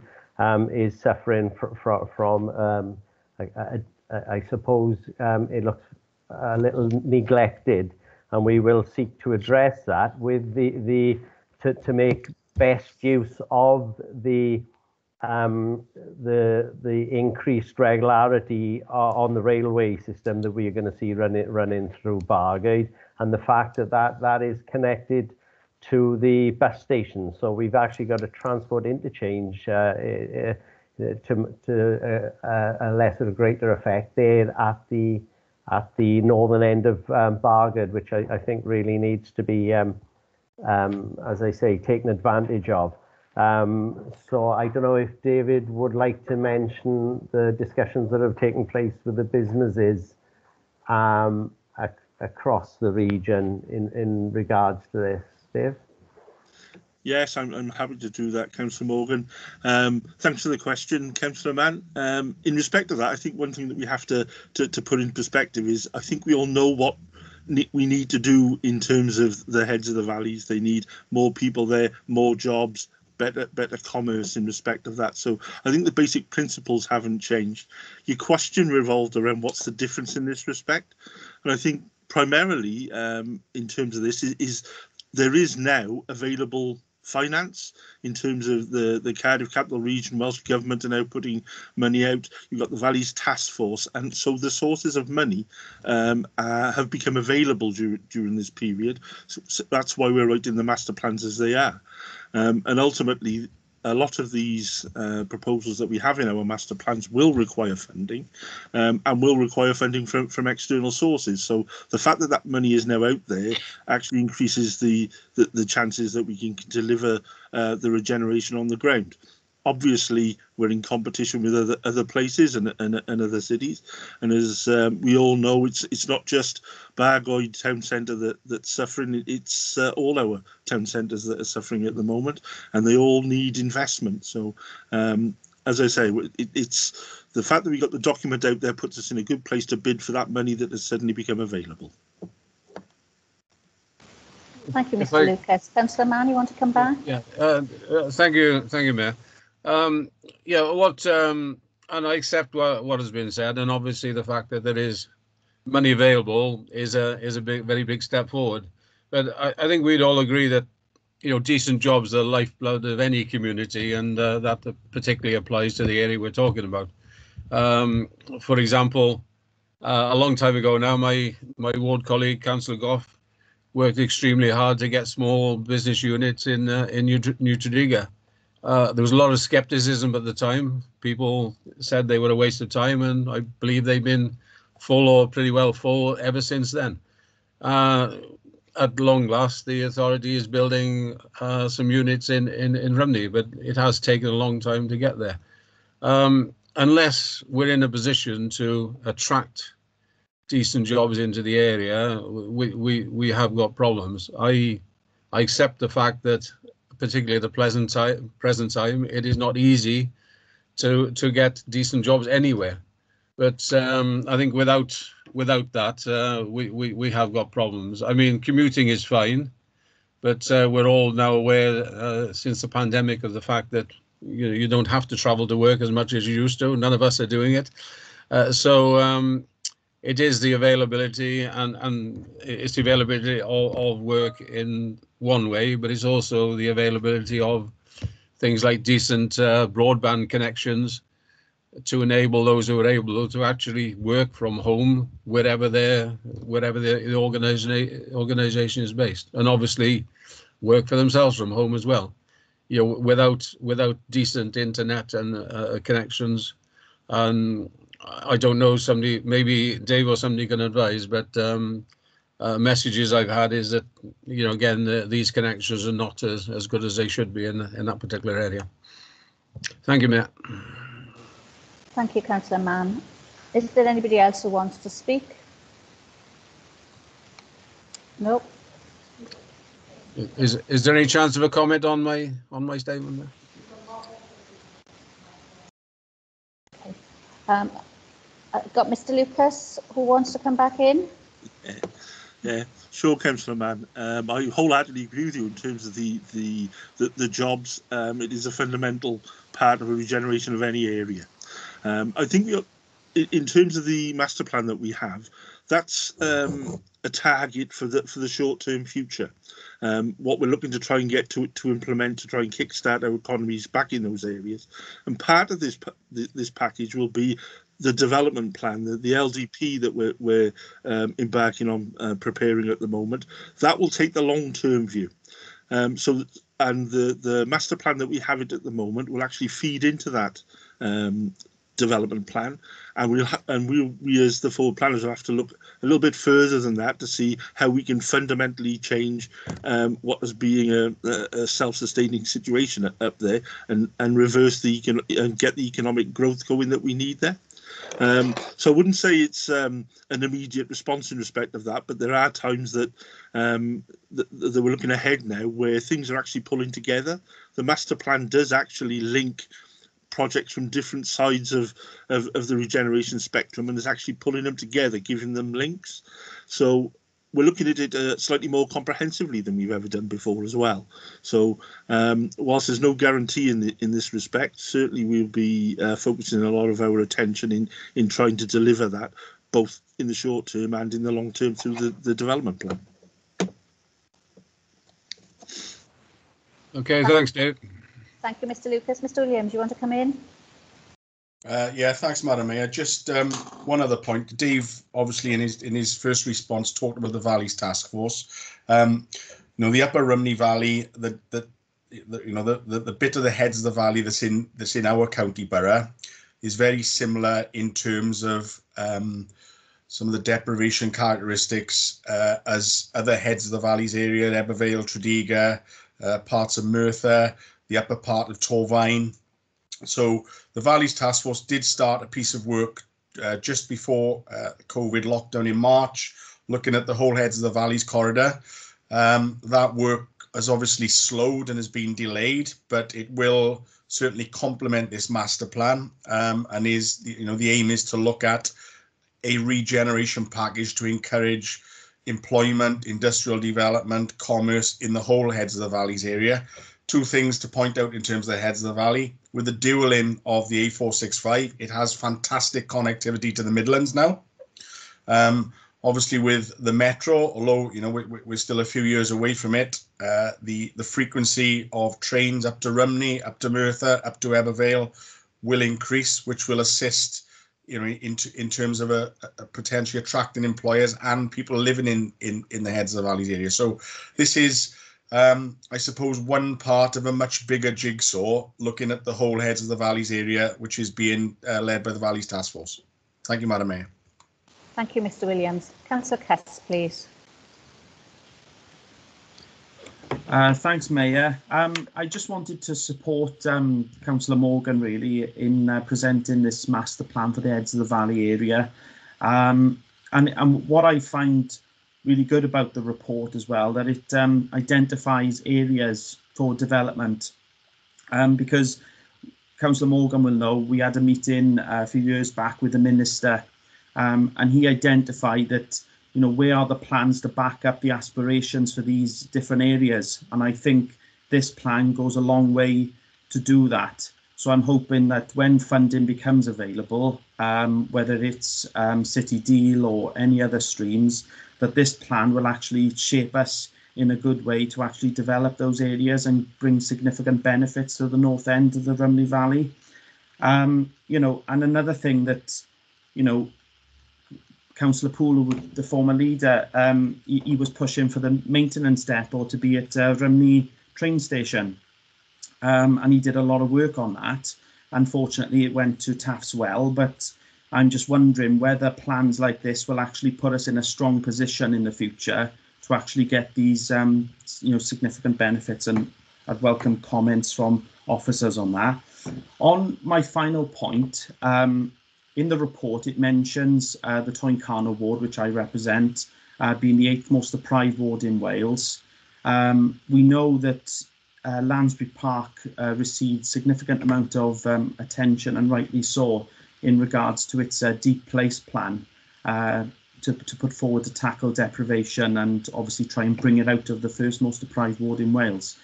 is suffering from I suppose it looks a little neglected, and we will seek to address that with to make best use of the increased regularity on the railway system that we are going to see running through Bargate, and the fact that is connected to the bus station. So we've actually got a transport interchange to a lesser or greater effect there at the northern end of Bargate, which I think really needs to be, as I say, taken advantage of. So I don't know if David would like to mention the discussions that have taken place with the businesses across the region in regards to this, Dave? Yes, I'm happy to do that, Councillor Morgan. Thanks for the question, Councillor Mann. In respect of that, I think one thing that we have to put in perspective is I think we all know what we need to do in terms of the heads of the valleys. They need more people there, more jobs, better commerce in respect of that. So I think the basic principles haven't changed. Your question revolved around what's the difference in this respect. And I think primarily in terms of this is there is now available finance in terms of the Cardiff Capital Region. Welsh Government are now putting money out. You've got the Valleys Task Force, and so the sources of money have become available during this period. So that's why we're writing the master plans as they are. And ultimately, a lot of these proposals that we have in our master plans will require funding, and will require funding from external sources. So the fact that money is now out there actually increases the chances that we can deliver the regeneration on the ground. Obviously, we're in competition with other places and other cities, and as we all know, it's not just Bargoed town centre that's suffering. It's all our town centres that are suffering at the moment, and they all need investment. So, as I say, it's the fact that we got the document out there puts us in a good place to bid for that money that has suddenly become available. Thank you, Mr. Lucas. Councillor Mann, you want to come back? Yeah, thank you, Mayor. And I accept what has been said, and obviously the fact that there is money available is a very big step forward. But I think we'd all agree that decent jobs are the lifeblood of any community, and that particularly applies to the area we're talking about. For example, a long time ago now, my ward colleague, Councillor Goff, worked extremely hard to get small business units in New Tredegar. There was a lot of skepticism at the time. People said they were a waste of time, and I believe they've been full or pretty well full ever since then. At long last, the authority is building some units in Rumney, but it has taken a long time to get there. Unless we're in a position to attract decent jobs into the area, we have got problems. I accept the fact that, particularly at the present time, it is not easy to get decent jobs anywhere. But I think without that, we have got problems. I mean, commuting is fine, but we're all now aware since the pandemic of the fact that you don't have to travel to work as much as you used to. None of us are doing it. So it is the availability and it's the availability of work in one way, but it's also the availability of things like decent broadband connections to enable those who are able to actually work from home wherever the organization is based, and obviously work for themselves from home as well. Without decent internet and connections, and I don't know, somebody, maybe Dave or somebody can advise, but messages I've had is that, again, these connections are not as good as they should be in that particular area. Thank you, Mayor. Thank you, Councillor Mann. Is there anybody else who wants to speak? Nope. Is there any chance of a comment on my statement there? Got Mr. Lucas who wants to come back in. Yeah, sure, Councillor Mann. I wholeheartedly agree with you in terms of the jobs. It is a fundamental part of a regeneration of any area. I think in terms of the master plan that we have, that's a target for the short-term future. What we're looking to try and get to implement to try and kickstart our economies back in those areas. And part of this package will be the development plan, the LDP that we're embarking on preparing at the moment. That will take the long-term view. And the master plan that we have at the moment will actually feed into that development plan, and we as the forward planners will have to look a little bit further than that to see how we can fundamentally change what is being a self-sustaining situation up there, and reverse and get the economic growth going that we need there. So I wouldn't say it's an immediate response in respect of that, but there are times that we're looking ahead now where things are actually pulling together. The master plan does actually link projects from different sides of the regeneration spectrum, and is actually pulling them together, giving them links. So we're looking at it slightly more comprehensively than we've ever done before as well. So whilst there's no guarantee in this respect, certainly we'll be focusing a lot of our attention in trying to deliver that, both in the short term and in the long term through the development plan. Okay, thanks, Dave. Thank you, Mr. Lucas. Mr. Williams, you want to come in? Yeah, thanks, Madam Mayor. Just one other point. Dave, obviously, in his first response, talked about the Valleys Task Force. The Upper Rhymney Valley, the bit of the heads of the valley that's in our county borough is very similar in terms of some of the deprivation characteristics as other heads of the valleys area, Ebervale, Tredegar, parts of Merthyr, the upper part of Torfaen. So the Valleys Task Force did start a piece of work just before COVID lockdown in March, looking at the whole heads of the valleys corridor. That work has obviously slowed and has been delayed, but it will certainly complement this master plan, and is the aim is to look at a regeneration package to encourage employment, industrial development, commerce in the whole heads of the valleys area. Two things to point out in terms of the heads of the valley. With the dualling of the A465, it has fantastic connectivity to the Midlands now. Obviously, with the metro, although we're still a few years away from it, the frequency of trains up to Rhymney, up to Merthyr, up to Ebervale will increase, which will assist in terms of a potentially attracting employers and people living in the heads of the valleys area. So this is, I suppose, one part of a much bigger jigsaw looking at the whole heads of the valleys area, which is being led by the Valleys Task Force. Thank you, Madam Mayor. Thank you, Mr. Williams. Councillor Kess, please. Thanks, Mayor. I just wanted to support Councillor Morgan really in presenting this master plan for the heads of the valley area. And what I find really good about the report as well, that it identifies areas for development, because Councillor Morgan will know we had a meeting a few years back with the Minister, and he identified that where are the plans to back up the aspirations for these different areas, and I think this plan goes a long way to do that. So I'm hoping that when funding becomes available, whether it's City Deal or any other streams, that this plan will actually shape us in a good way to actually develop those areas and bring significant benefits to the north end of the Rhymney Valley. And another thing that, Councillor Poole, the former leader, he was pushing for the maintenance depot to be at Rhymney train station. And he did a lot of work on that. Unfortunately, it went to Taff's Well, but I'm just wondering whether plans like this will actually put us in a strong position in the future to actually get these significant benefits, and I'd welcome comments from officers on that. On my final point, in the report it mentions the Toyncarno ward, which I represent, being the 8th most deprived ward in Wales. We know that Lansbury Park received significant amount of attention, and rightly so, in regards to its Deep Place plan to put forward to tackle deprivation and obviously try and bring it out of the first most deprived ward in Wales.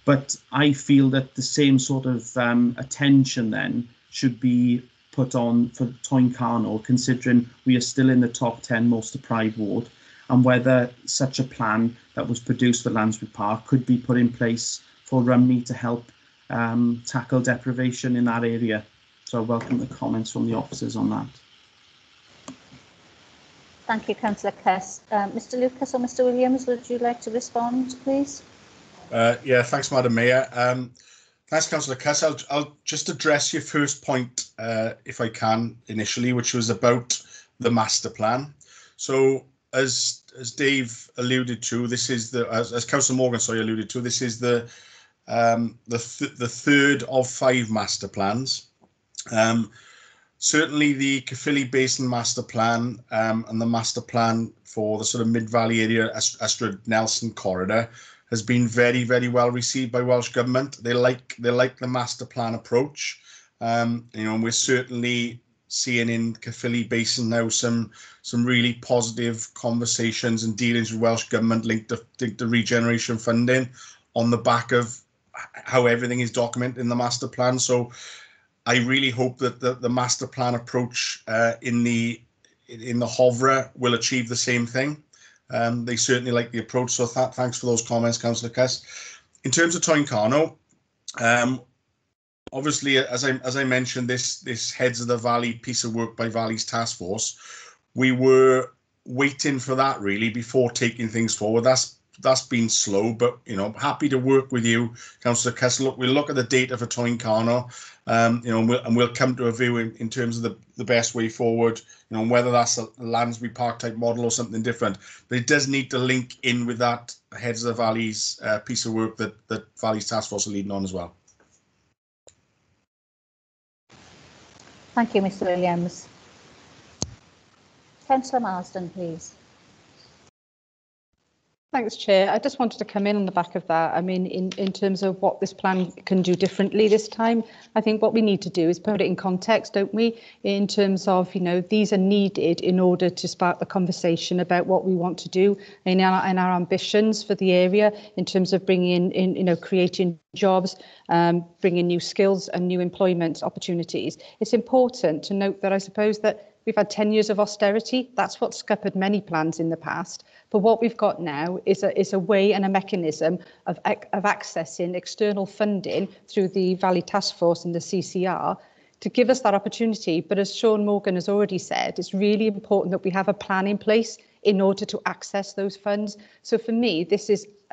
But I feel that the same sort of attention then should be put on for Toyncarno, considering we are still in the top 10 most deprived ward, and whether such a plan that was produced for Lansbury Park could be put in place for Rumney to help tackle deprivation in that area. So I welcome the comments from the officers on that. Thank you, Councillor Cuss. Mr. Lucas or Mr. Williams, would you like to respond, please? Yeah, thanks, Madam Mayor. Thanks, Councillor Cuss. I'll just address your first point, if I can, initially, which was about the master plan. So, as Dave alluded to, this is the, as Councillor Morgan, sorry, alluded to, this is the third of 5 master plans. Certainly the Caerphilly Basin master plan and the master plan for the sort of mid-valley area, Ystrad Nelson corridor, has been very, very well received by Welsh Government. They like the master plan approach. You know, and we're certainly seeing in Caerphilly Basin now some really positive conversations and dealings with Welsh Government linked to regeneration funding on the back of how everything is documented in the master plan. So I really hope that the master plan approach in the Hovra will achieve the same thing. They certainly like the approach, so thanks for those comments, Councillor Cuss. In terms of Toyncarno, obviously, as I mentioned, this Heads of the Valley piece of work by Valleys Task Force, we were waiting for that really before taking things forward. That's been slow, but you know, happy to work with you, Councillor Cuss. Look, we'll look at the data for Toyncarno, you know, and we'll come to a view in terms of the best way forward. You know, whether that's a Lansbury Park type model or something different, but it does need to link in with that Heads of the Valleys piece of work that Valleys Task Force are leading on as well. Thank you, Mr. Williams. Councillor Marsden, please. Thanks, Chair. I just wanted to come in on the back of that. I mean, in terms of what this plan can do differently this time, I think what we need to do is put it in context, don't we? In terms of, you know, these are needed in order to spark the conversation about what we want to do and our ambitions for the area in terms of bringing in, you know, creating jobs, bringing new skills and new employment opportunities. It's important to note that I suppose that we've had 10 years of austerity. That's what scuppered many plans in the past. But what we've got now is a way and a mechanism of accessing external funding through the Valley Task Force and the CCR to give us that opportunity. But as Sean Morgan has already said, it's really important that we have a plan in place in order to access those funds. So for me, this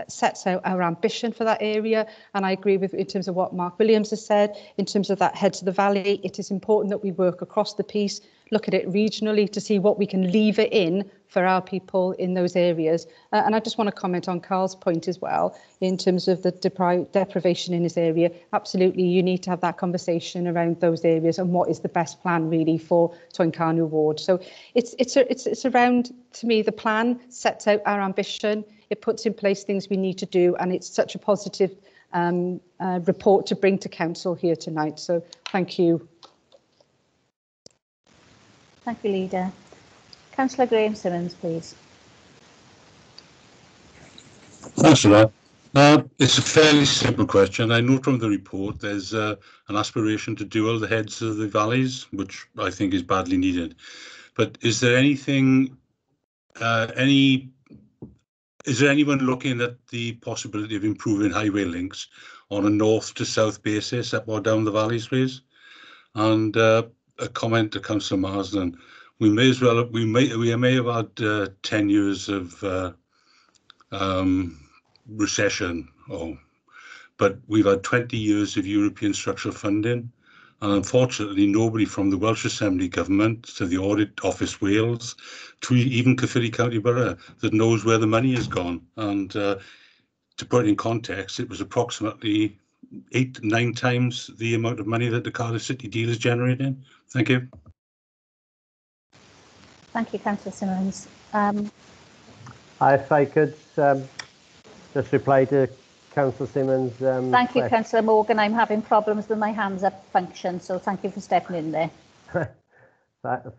sets out our ambition for that area. And I agree with in terms of what Mark Williams has said, in terms of that Heads of the Valley, it is important that we work across the piece, look at it regionally to see what we can lever in for our people in those areas. And I just want to comment on Carl's point as well, in terms of the deprivation in his area. Absolutely, you need to have that conversation around those areas and what is the best plan really for Toyncarno Ward. So it's around, to me, the plan sets out our ambition, it puts in place things we need to do, and it's such a positive report to bring to Council here tonight. So thank you. Thank you, Leader. Councillor Graham Simmons, please. Thanks for that. It's a fairly simple question. I know from the report there's an aspiration to dual the heads of the valleys, which I think is badly needed. But is there anything, is there anyone looking at the possibility of improving highway links on a north to south basis up or down the valleys, please? And a comment to Councillor Marsden. We may have had 10 years of recession, but we've had 20 years of European structural funding, and unfortunately nobody from the Welsh Assembly Government to the Audit Office Wales to even Caerphilly County Borough that knows where the money has gone. And to put it in context, it was approximately 8-9 times the amount of money that the Cardiff City deal is generating. Thank you. Thank you, Councillor Simmons. If I could just reply to Councillor Simmons. Thank you, Councillor Morgan. I'm having problems with my hands up function, so thank you for stepping in there.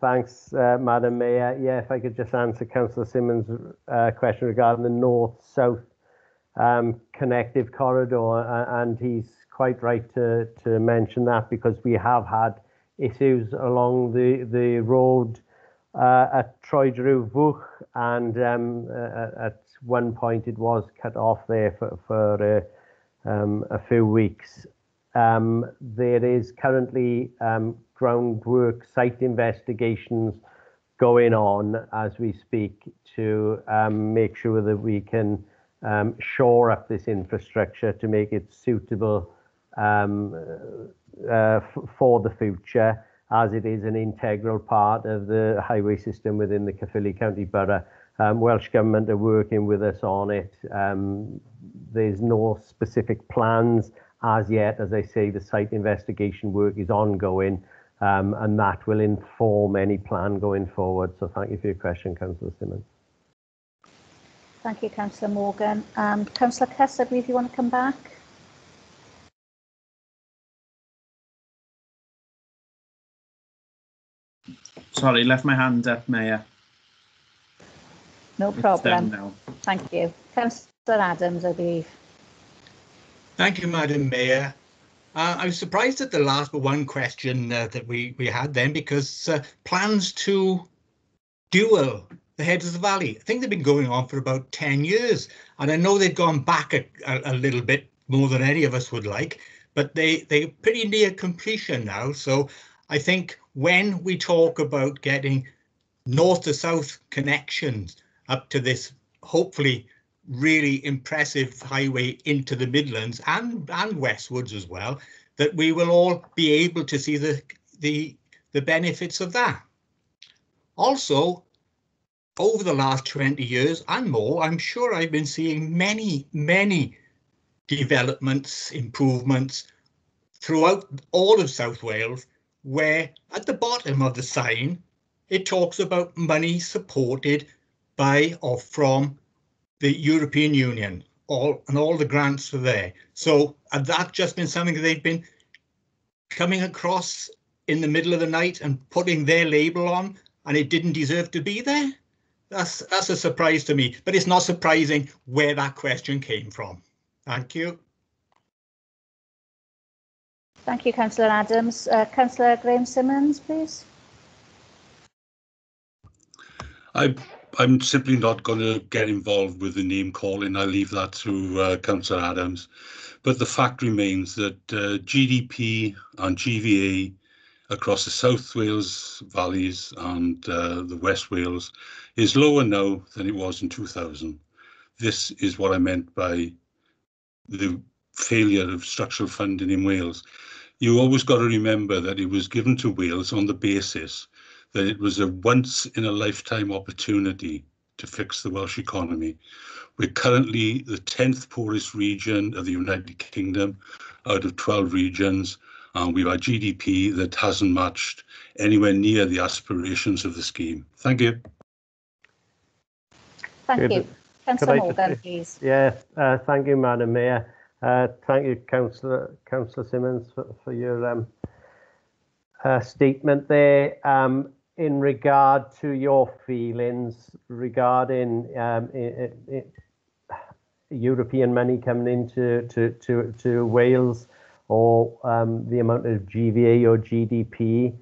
Thanks, Madam Mayor. Yeah, if I could just answer Councillor Simmons' question regarding the north-south connective corridor, and he's quite right to mention that, because we have had issues along the road at Troedrew-Vwch, and at one point it was cut off there for a few weeks. There is currently groundwork site investigations going on as we speak to make sure that we can shore up this infrastructure to make it suitable for the future, as it is an integral part of the highway system within the Caerphilly County Borough. Welsh Government are working with us on it. There's no specific plans as yet. As I say, the site investigation work is ongoing, and that will inform any plan going forward. So thank you for your question, Councillor Simmons. Thank you, Councillor Morgan. Councillor Cuss, I believe you want to come back. Sorry, left my hand up, Mayor. No problem. Thank you. Councillor Adams, I believe. Thank you, Madam Mayor. I was surprised at the last but one question that we had then, because plans to dual the heads of the valley, I think they've been going on for about 10 years. And I know they've gone back a little bit more than any of us would like, but they're pretty near completion now. So I think when we talk about getting north to south connections up to this hopefully really impressive highway into the Midlands and westwards as well, that we will all be able to see the benefits of that. Also, over the last 20 years and more, I'm sure I've been seeing many developments, improvements throughout all of South Wales, where at the bottom of the sign it talks about money supported by or from the European Union, and all the grants are there. So has that just been something that they've been coming across in the middle of the night and putting their label on, and it didn't deserve to be there? That's a surprise to me, but it's not surprising where that question came from. Thank you. Thank you, Councillor Adams. Councillor Graham Simmons, please. I'm simply not going to get involved with the name calling. I leave that to Councillor Adams. But the fact remains that GDP and GVA across the South Wales valleys and the West Wales is lower now than it was in 2000. This is what I meant by the failure of structural funding in Wales. You always got to remember that it was given to Wales on the basis that it was a once-in-a-lifetime opportunity to fix the Welsh economy. We're currently the 10th poorest region of the United Kingdom out of 12 regions, and we've a GDP that hasn't matched anywhere near the aspirations of the scheme. Thank you. Thank you. Councillor Morgan, please. Yeah, thank you, Madam Mayor. Thank you, Councillor Simmons, for your statement there. In regard to your feelings regarding European money coming into to Wales, or the amount of GVA or GDP,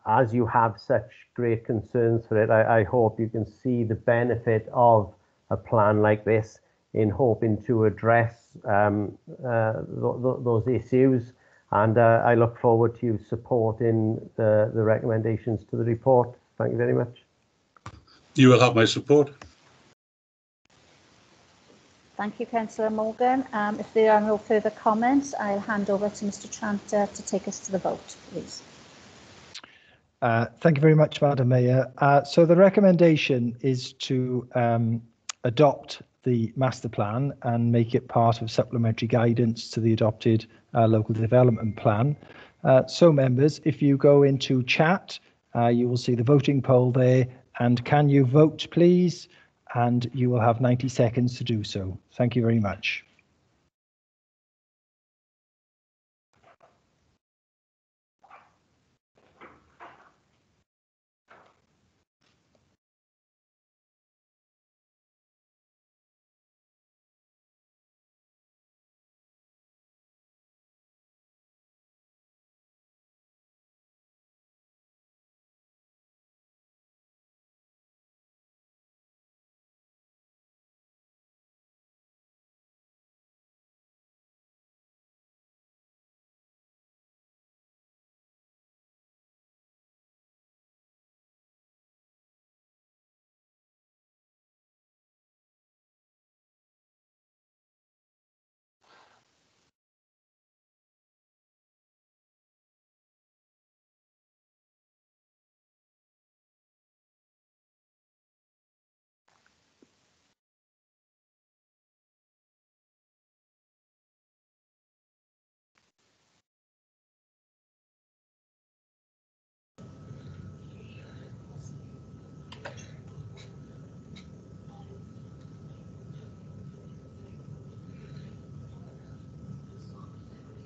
as you have such great concerns for it, I hope you can see the benefit of a plan like this in hoping to address those issues. And I look forward to you supporting the recommendations to the report. Thank you very much. You will have my support. Thank you, Councillor Morgan. If there are no further comments, I'll hand over to Mr. Tranter to take us to the vote, please. Thank you very much, Madam Mayor. So the recommendation is to adopt the master plan and make it part of supplementary guidance to the adopted local development plan. So members, if you go into chat, you will see the voting poll there, and can you vote please? and you will have 90 seconds to do so. Thank you very much.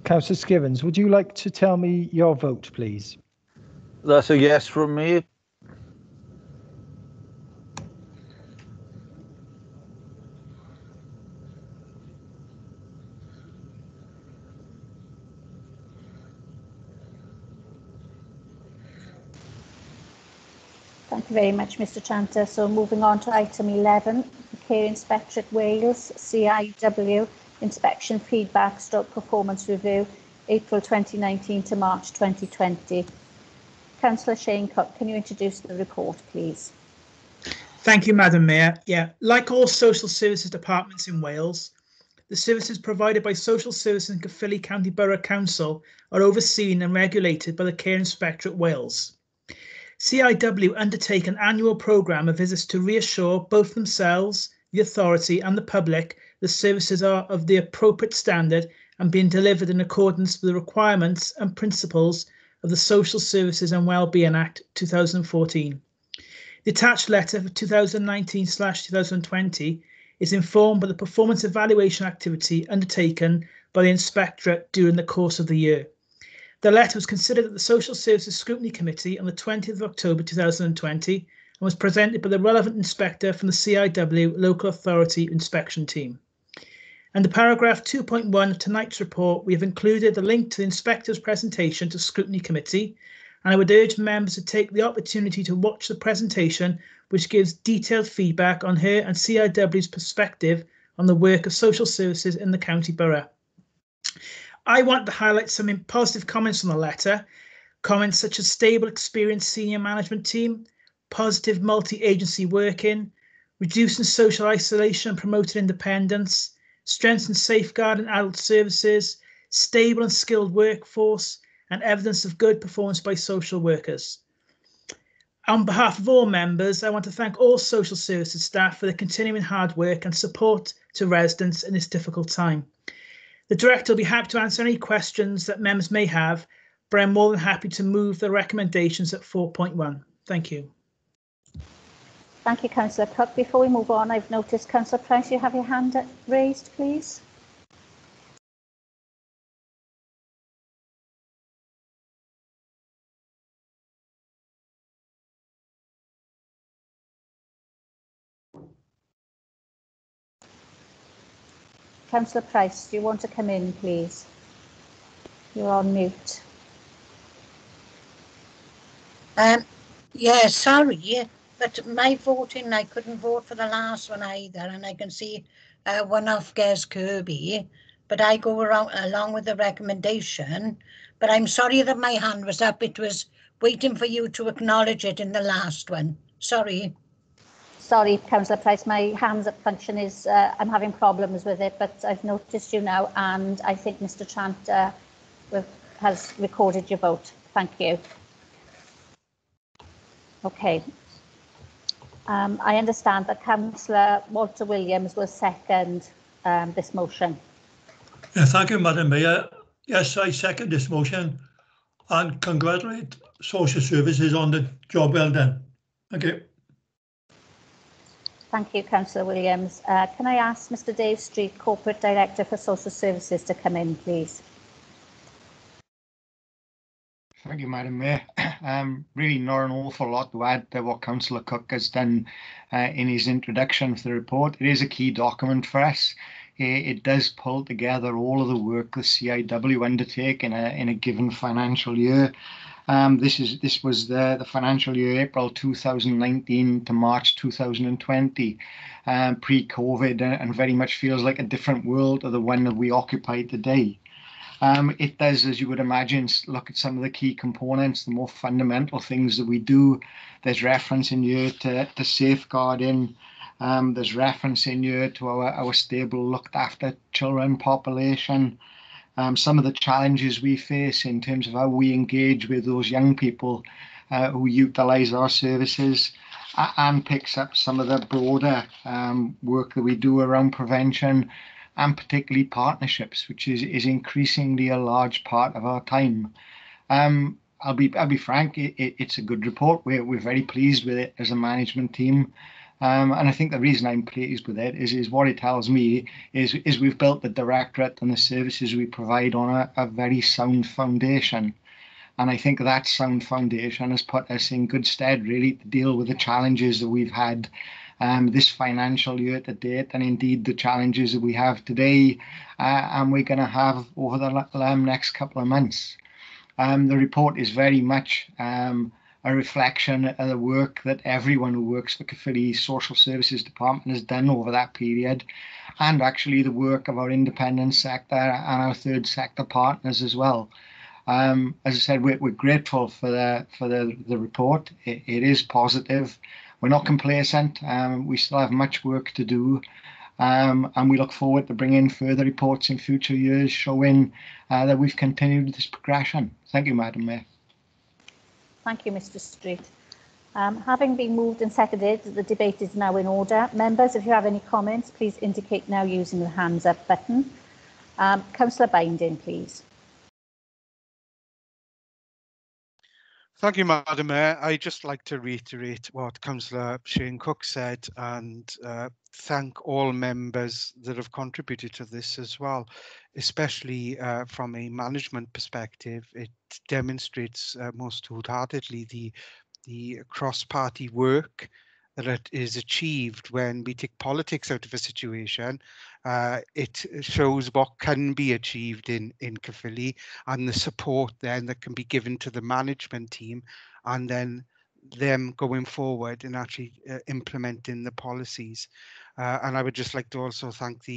Councillor Skivens, would you like to tell me your vote, please? That's a yes from me. Thank you very much, Mr. Chanter. So moving on to item 11, the Care Inspectorate Wales, CIW, Inspection Feedback / Performance Review, April 2019 to March 2020. Councillor Shane Cook, can you introduce the report, please? Thank you, Madam Mayor. Yeah, like all social services departments in Wales, the services provided by Social Services in Caerphilly County Borough Council are overseen and regulated by the Care Inspectorate Wales. CIW undertake an annual programme of visits to reassure both themselves, the authority and the public the services are of the appropriate standard and being delivered in accordance with the requirements and principles of the Social Services and Wellbeing Act 2014. The attached letter for 2019/2020 is informed by the performance evaluation activity undertaken by the Inspectorate during the course of the year. The letter was considered at the Social Services Scrutiny Committee on the 20th of October 2020 and was presented by the relevant inspector from the CIW Local Authority Inspection Team. Under paragraph 2.1 of tonight's report, we have included the link to the inspector's presentation to Scrutiny Committee, and I would urge members to take the opportunity to watch the presentation, which gives detailed feedback on her and CIW's perspective on the work of social services in the county borough. I want to highlight some positive comments on the letter, comments such as stable, experienced senior management team, positive multi-agency working, reducing social isolation and promoting independence, strengthen safeguarding adult services, stable and skilled workforce, and evidence of good performance by social workers. On behalf of all members, I want to thank all social services staff for their continuing hard work and support to residents in this difficult time. The Director will be happy to answer any questions that members may have, but I'm more than happy to move the recommendations at 4.1. Thank you. Thank you, Councillor Cook. Before we move on, I've noticed, Councillor Price, you have your hand raised, please. Councillor Price, do you want to come in, please? You're on mute. Yeah, sorry, but my voting, I couldn't vote for the last one either, and I can see one off Gez Kirby, but I go around along with the recommendation. But I'm sorry that my hand was up. It was waiting for you to acknowledge it in the last one. Sorry. Sorry, Councillor Price, my hands up function is, I'm having problems with it, but I've noticed you now, and I think Mr. Chant has recorded your vote. Thank you. Okay. I understand that Councillor Walter Williams will second this motion. Yeah, thank you, Madam Mayor. Yes, I second this motion and congratulate Social Services on the job well done. Thank you. Thank you, Councillor Williams. Can I ask Mr Dave Street, Corporate Director for Social Services, to come in, please? Thank you, Madam Mayor. Really not an awful lot to add to what Councillor Cook has done in his introduction to the report. It is a key document for us. It does pull together all of the work the CIW undertake in a given financial year. This was the financial year April 2019 to March 2020, pre-COVID, and very much feels like a different world to the one that we occupy today. It does, as you would imagine, look at some of the key components, the more fundamental things that we do. There's reference in here to safeguarding. There's reference in here to our stable, looked after children population. Some of the challenges we face in terms of how we engage with those young people who utilise our services, and picks up some of the broader work that we do around prevention, and particularly partnerships, which is increasingly a large part of our time. I'll be frank, it's a good report. We're very pleased with it as a management team. And I think the reason I'm pleased with it is what it tells me is we've built the directorate and the services we provide on a very sound foundation. And I think that sound foundation has put us in good stead, really, to deal with the challenges that we've had this financial year to date, and indeed the challenges that we have today and we're going to have over the next couple of months. The report is very much a reflection of the work that everyone who works for Caerphilly Social Services Department has done over that period, and actually the work of our independent sector and our third sector partners as well. As I said, we're grateful for the report. It is positive. We're not complacent. We still have much work to do, and we look forward to bringing further reports in future years showing that we've continued this progression. Thank you, Madam Mayor. Thank you, Mr Street. Having been moved and seconded, the debate is now in order. Members, if you have any comments, please indicate now using the hands up button. Councillor Binding, please. Thank you, Madam Mayor. I'd just like to reiterate what Councillor Shane Cook said and thank all members that have contributed to this as well, especially from a management perspective. It demonstrates most wholeheartedly the cross-party work that is achieved when we take politics out of a situation. It shows what can be achieved in Caerphilly, and the support then that can be given to the management team, and then them going forward and actually implementing the policies. And I would just like to also thank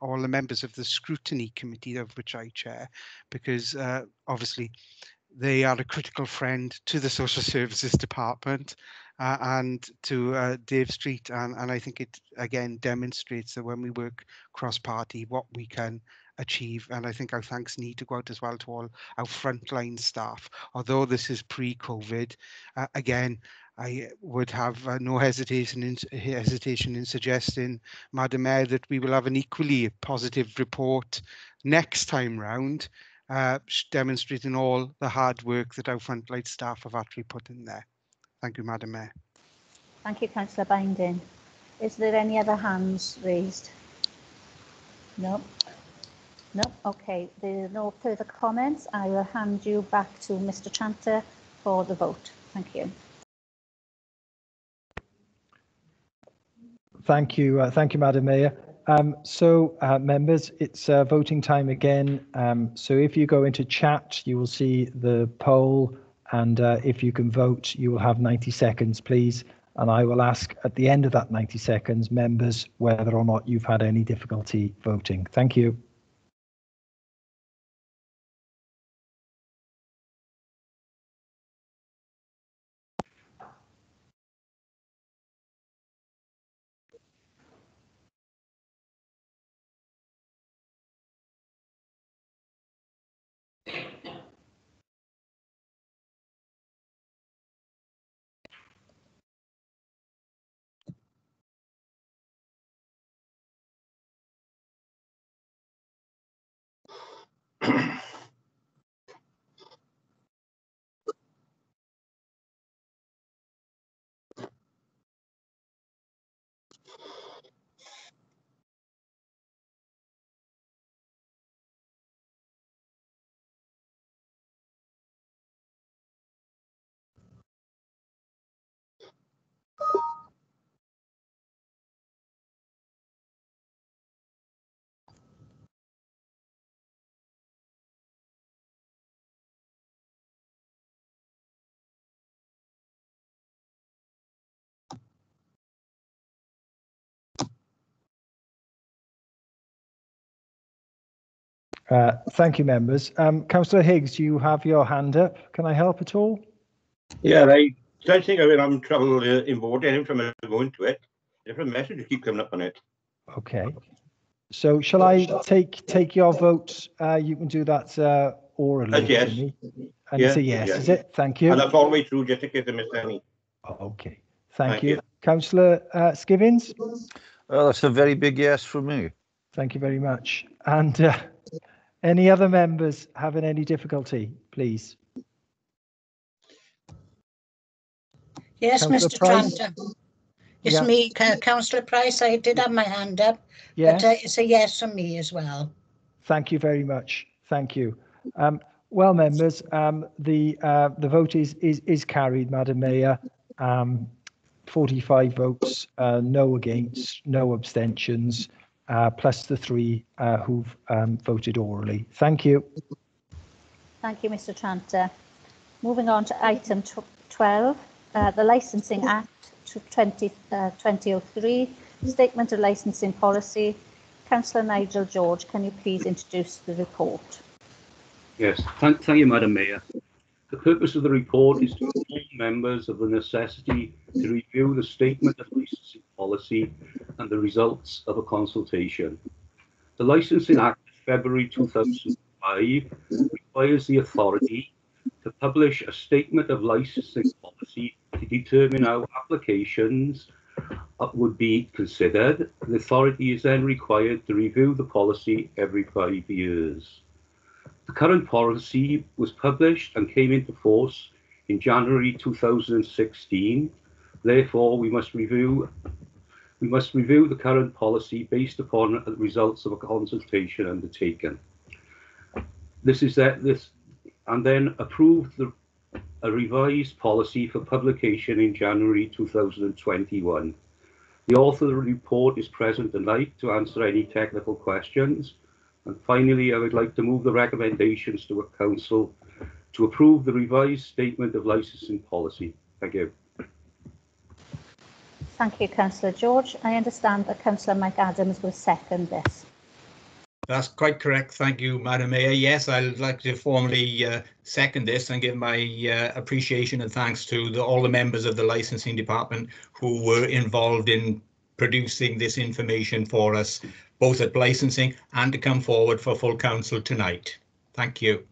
all the members of the scrutiny committee, of which I chair, because obviously they are a critical friend to the Social Services Department and to Dave Street. And I think it, again, demonstrates that when we work cross-party, what we can achieve. And I think our thanks need to go out as well to all our frontline staff. Although this is pre-COVID, again, I would have no hesitation in suggesting, Madam Mayor, that we will have an equally positive report next time round, demonstrating all the hard work that our frontline staff have actually put in there. Thank you, Madam Mayor. Thank you, Councillor Binding. Is there any other hands raised? No. No. Okay. There are no further comments. I will hand you back to Mr. Chanter for the vote. Thank you. Thank you, Madam Mayor. Members, it's voting time again. So if you go into chat, you will see the poll, and if you can vote, you will have 90 seconds, please. And I will ask at the end of that 90 seconds, members, whether or not you've had any difficulty voting. Thank you. Thank you, members. Councillor Higgs, you have your hand up. Can I help at all? Yeah, I don't think I'm having trouble in voting from going to it. Different messages keep coming up on it. Okay. So shall I take your vote? You can do that orally Yes. for me. And Yeah, it's a yes, yeah. is it? Thank you. And that's all the way through, just in case I missed any. Okay. Thank Thank you. you. Councillor Skivins? Well, that's a very big yes from me. Thank you very much. And any other members having any difficulty, please? Yes, Councillor Mr. Price? Tranter. It's Yeah. me, Councillor Price. I did have my hand up, Yes. but it's a yes from me as well. Thank you very much. Thank you. Well, members, the vote is carried, Madam Mayor. 45 votes, no against, no abstentions, plus the 3 who've voted orally. Thank you. Thank you, Mr. Tranter. Moving on to item 12, the Licensing Act 2003, Statement of Licensing Policy. Councillor Nigel George, can you please introduce the report? Yes, thank you, Madam Mayor. The purpose of the report is to inform members of the necessity to review the Statement of Licensing Policy and the results of a consultation. The Licensing Act of February 2005 requires the authority to publish a Statement of Licensing Policy to determine how applications would be considered. The authority is then required to review the policy every 5 years. The current policy was published and came into force in January 2016. Therefore, we must review the current policy based upon the results of a consultation undertaken. And then approve a revised policy for publication in January 2021. The author of the report is present tonight to answer any technical questions. And finally, I would like to move the recommendations to a council to approve the revised Statement of Licensing Policy. Thank you. Thank you, Councillor George. I understand that Councillor Mike Adams will second this. That's quite correct. Thank you, Madam Mayor. Yes, I'd like to formally second this and give my appreciation and thanks to all the members of the licensing department who were involved in producing this information for us, both at licensing and to come forward for full council tonight. Thank you.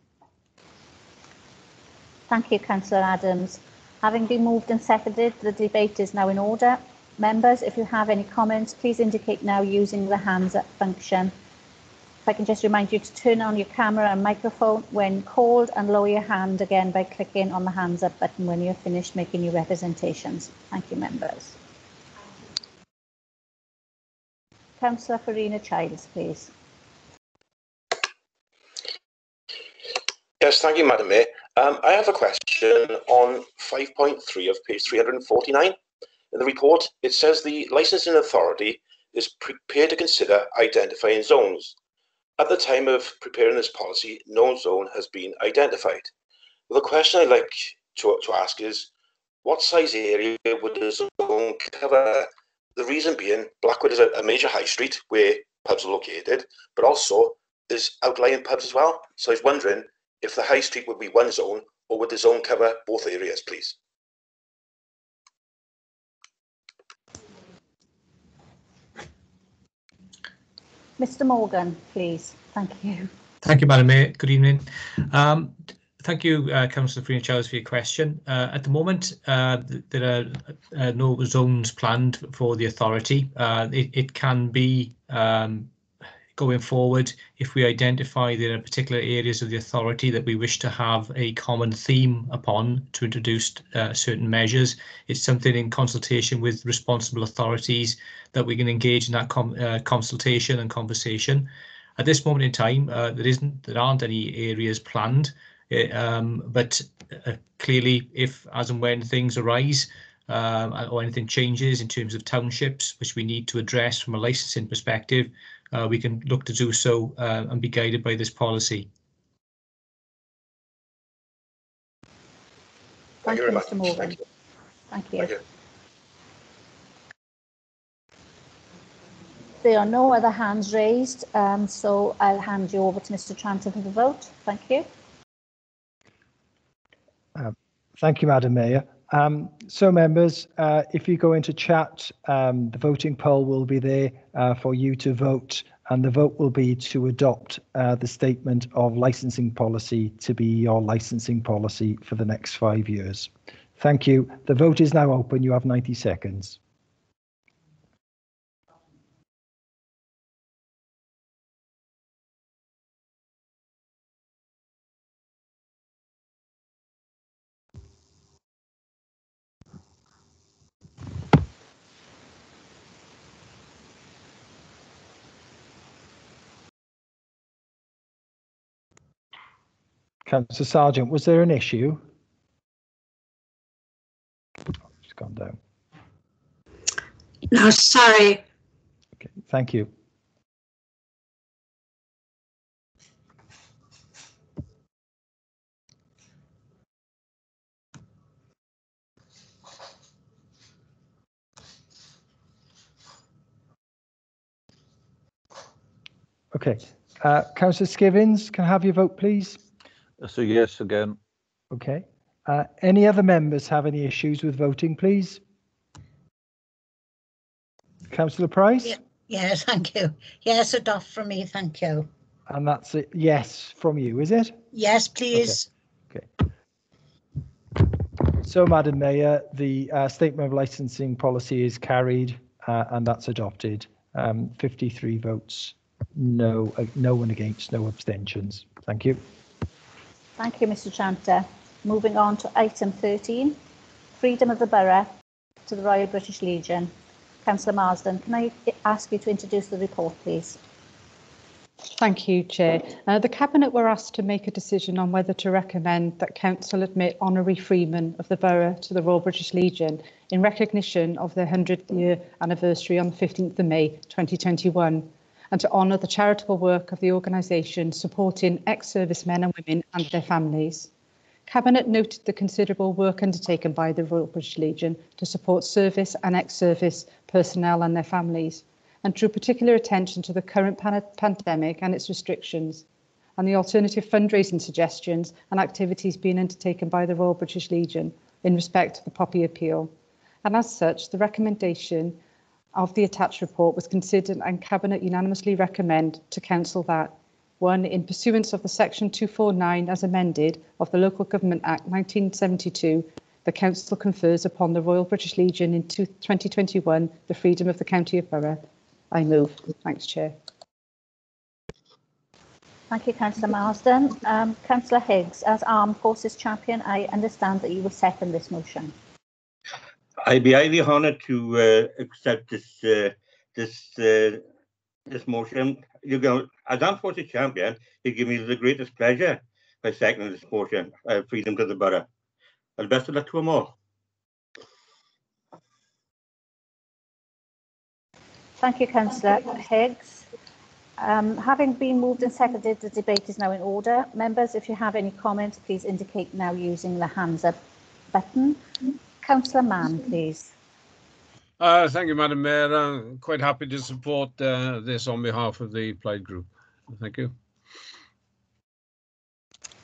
Thank you, Councillor Adams. Having been moved and seconded, the debate is now in order. Members, if you have any comments, please indicate now using the hands up function. If I can just remind you to turn on your camera and microphone when called and lower your hand again by clicking on the hands up button when you're finished making your representations. Thank you, members. Councillor Farina Childs, please. Yes, thank you, Madam Mayor. I have a question on 5.3 of page 349. In the report, it says the licensing authority is prepared to consider identifying zones. At the time of preparing this policy, no zone has been identified. Well, the question I'd like to ask is, what size area would the zone cover? The reason being, Blackwood is a major high street where pubs are located, but also there's outlying pubs as well. So I was wondering if the high street would be one zone, or would the zone cover both areas, please? Mr. Morgan, please. Thank you. Thank you, Madam Mayor. Good evening. Thank you, Councillor Farina Childs, for your question. At the moment, there are no zones planned for the authority. It can be, go going forward, if we identify there are particular areas of the authority that we wish to have a common theme upon to introduce certain measures, it's something in consultation with responsible authorities that we can engage in that consultation and conversation. At this moment in time, there aren't any areas planned, but clearly, if as and when things arise, or anything changes in terms of townships, which we need to address from a licensing perspective, we can look to do so and be guided by this policy. Thank you, Mr. Morgan. Thank you. There are no other hands raised, so I'll hand you over to Mr. Tranter for the vote. Thank you. Thank you, Madam Mayor. So members, if you go into chat, the voting poll will be there for you to vote, and the vote will be to adopt the statement of licensing policy to be your licensing policy for the next 5 years. Thank you. The vote is now open. You have 90 seconds. Councillor Sargent, was there an issue? It's gone down. No, sorry. Okay, thank you. Okay, Councillor Skivins, can I have your vote, please? So yes again. Okay. Any other members have any issues with voting, please? Councillor Price? Yeah, yes, thank you. Yes, adopt from me, thank you. And that's it. Yes from you, is it? Yes, please. Okay. So, Madam Mayor, the statement of licensing policy is carried and that's adopted. 53 votes, no one against, no abstentions. Thank you. Thank you, Mr. Tranter. Moving on to item 13, freedom of the borough to the Royal British Legion. Councillor Marsden, can I ask you to introduce the report, please? Thank you, Chair. The Cabinet were asked to make a decision on whether to recommend that Council admit honorary freemen of the borough to the Royal British Legion in recognition of their 100th year anniversary on the 15th of May 2021, and to honour the charitable work of the organisation supporting ex-servicemen and women and their families. Cabinet noted the considerable work undertaken by the Royal British Legion to support service and ex-service personnel and their families, and drew particular attention to the current pandemic and its restrictions, and the alternative fundraising suggestions and activities being undertaken by the Royal British Legion in respect to the Poppy Appeal. And as such, the recommendation of the attached report was considered, and Cabinet unanimously recommend to Council that 1. In pursuance of the Section 249 as amended of the Local Government Act 1972, the Council confers upon the Royal British Legion in 2021 the freedom of the County of Borough. I move. Thanks, Chair. Thank you, Councillor Marsden. Councillor Higgs, as Armed Forces Champion, I understand that you will second this motion. I'd be highly honoured to accept this motion. You go as Armed Forces Champion. You give me the greatest pleasure by seconding this motion. Freedom to the borough. And best of luck to them all. Thank you, Councillor Higgs. Having been moved and seconded, the debate is now in order. Members, if you have any comments, please indicate now using the hands up button. Councillor Mann, please. Thank you, Madam Mayor. I'm quite happy to support this on behalf of the Plaid Group. Thank you.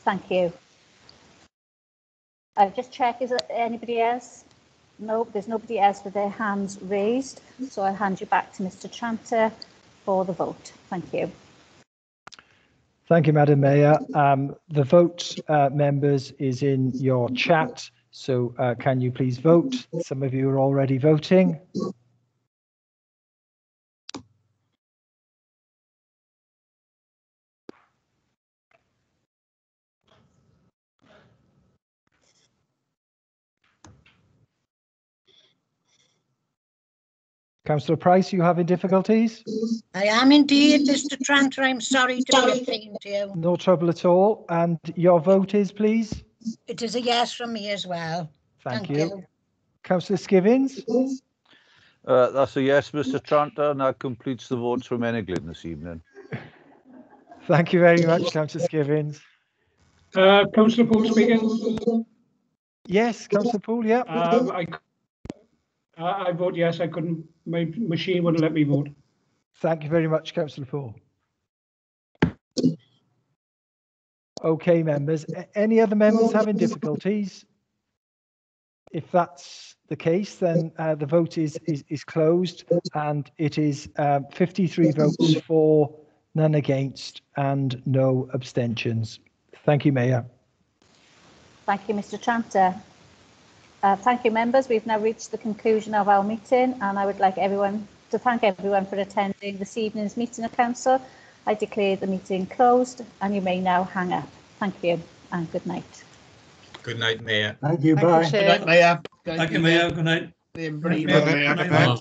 Thank you. I'll just check, is there anybody else? No, there's nobody else with their hands raised. So I'll hand you back to Mr. Tranter for the vote. Thank you. Thank you, Madam Mayor. The vote, members, is in your chat. So can you please vote? Some of you are already voting. Councillor Price, you having difficulties? I am indeed, Mr. Tranter. I'm sorry to be a pain to you. No trouble at all. And your vote is, please? It is a yes from me as well. Thank you. Councillor Skivins? That's a yes, Mr. Tranter, and that completes the votes from Enniglyn this evening. Thank you very much, Councillor Skivins. Councillor Poole speaking. Yes, Councillor Poole, yeah. I vote yes. I couldn't, my machine wouldn't let me vote. Thank you very much, Councillor Poole. Okay, members. Any other members having difficulties? If that's the case, then the vote is closed, and it is 53 votes for, none against, and no abstentions. Thank you, Mayor. Thank you, Mr. Tranter. Thank you, members. We've now reached the conclusion of our meeting, and I would like to thank everyone for attending this evening's meeting of Council. I declare the meeting closed, and you may now hang up. Thank you, and good night. Good night, Mayor. Thank you. Bye. Good night, Mayor. Thank you, Mayor. Good night. Good night, Mayor.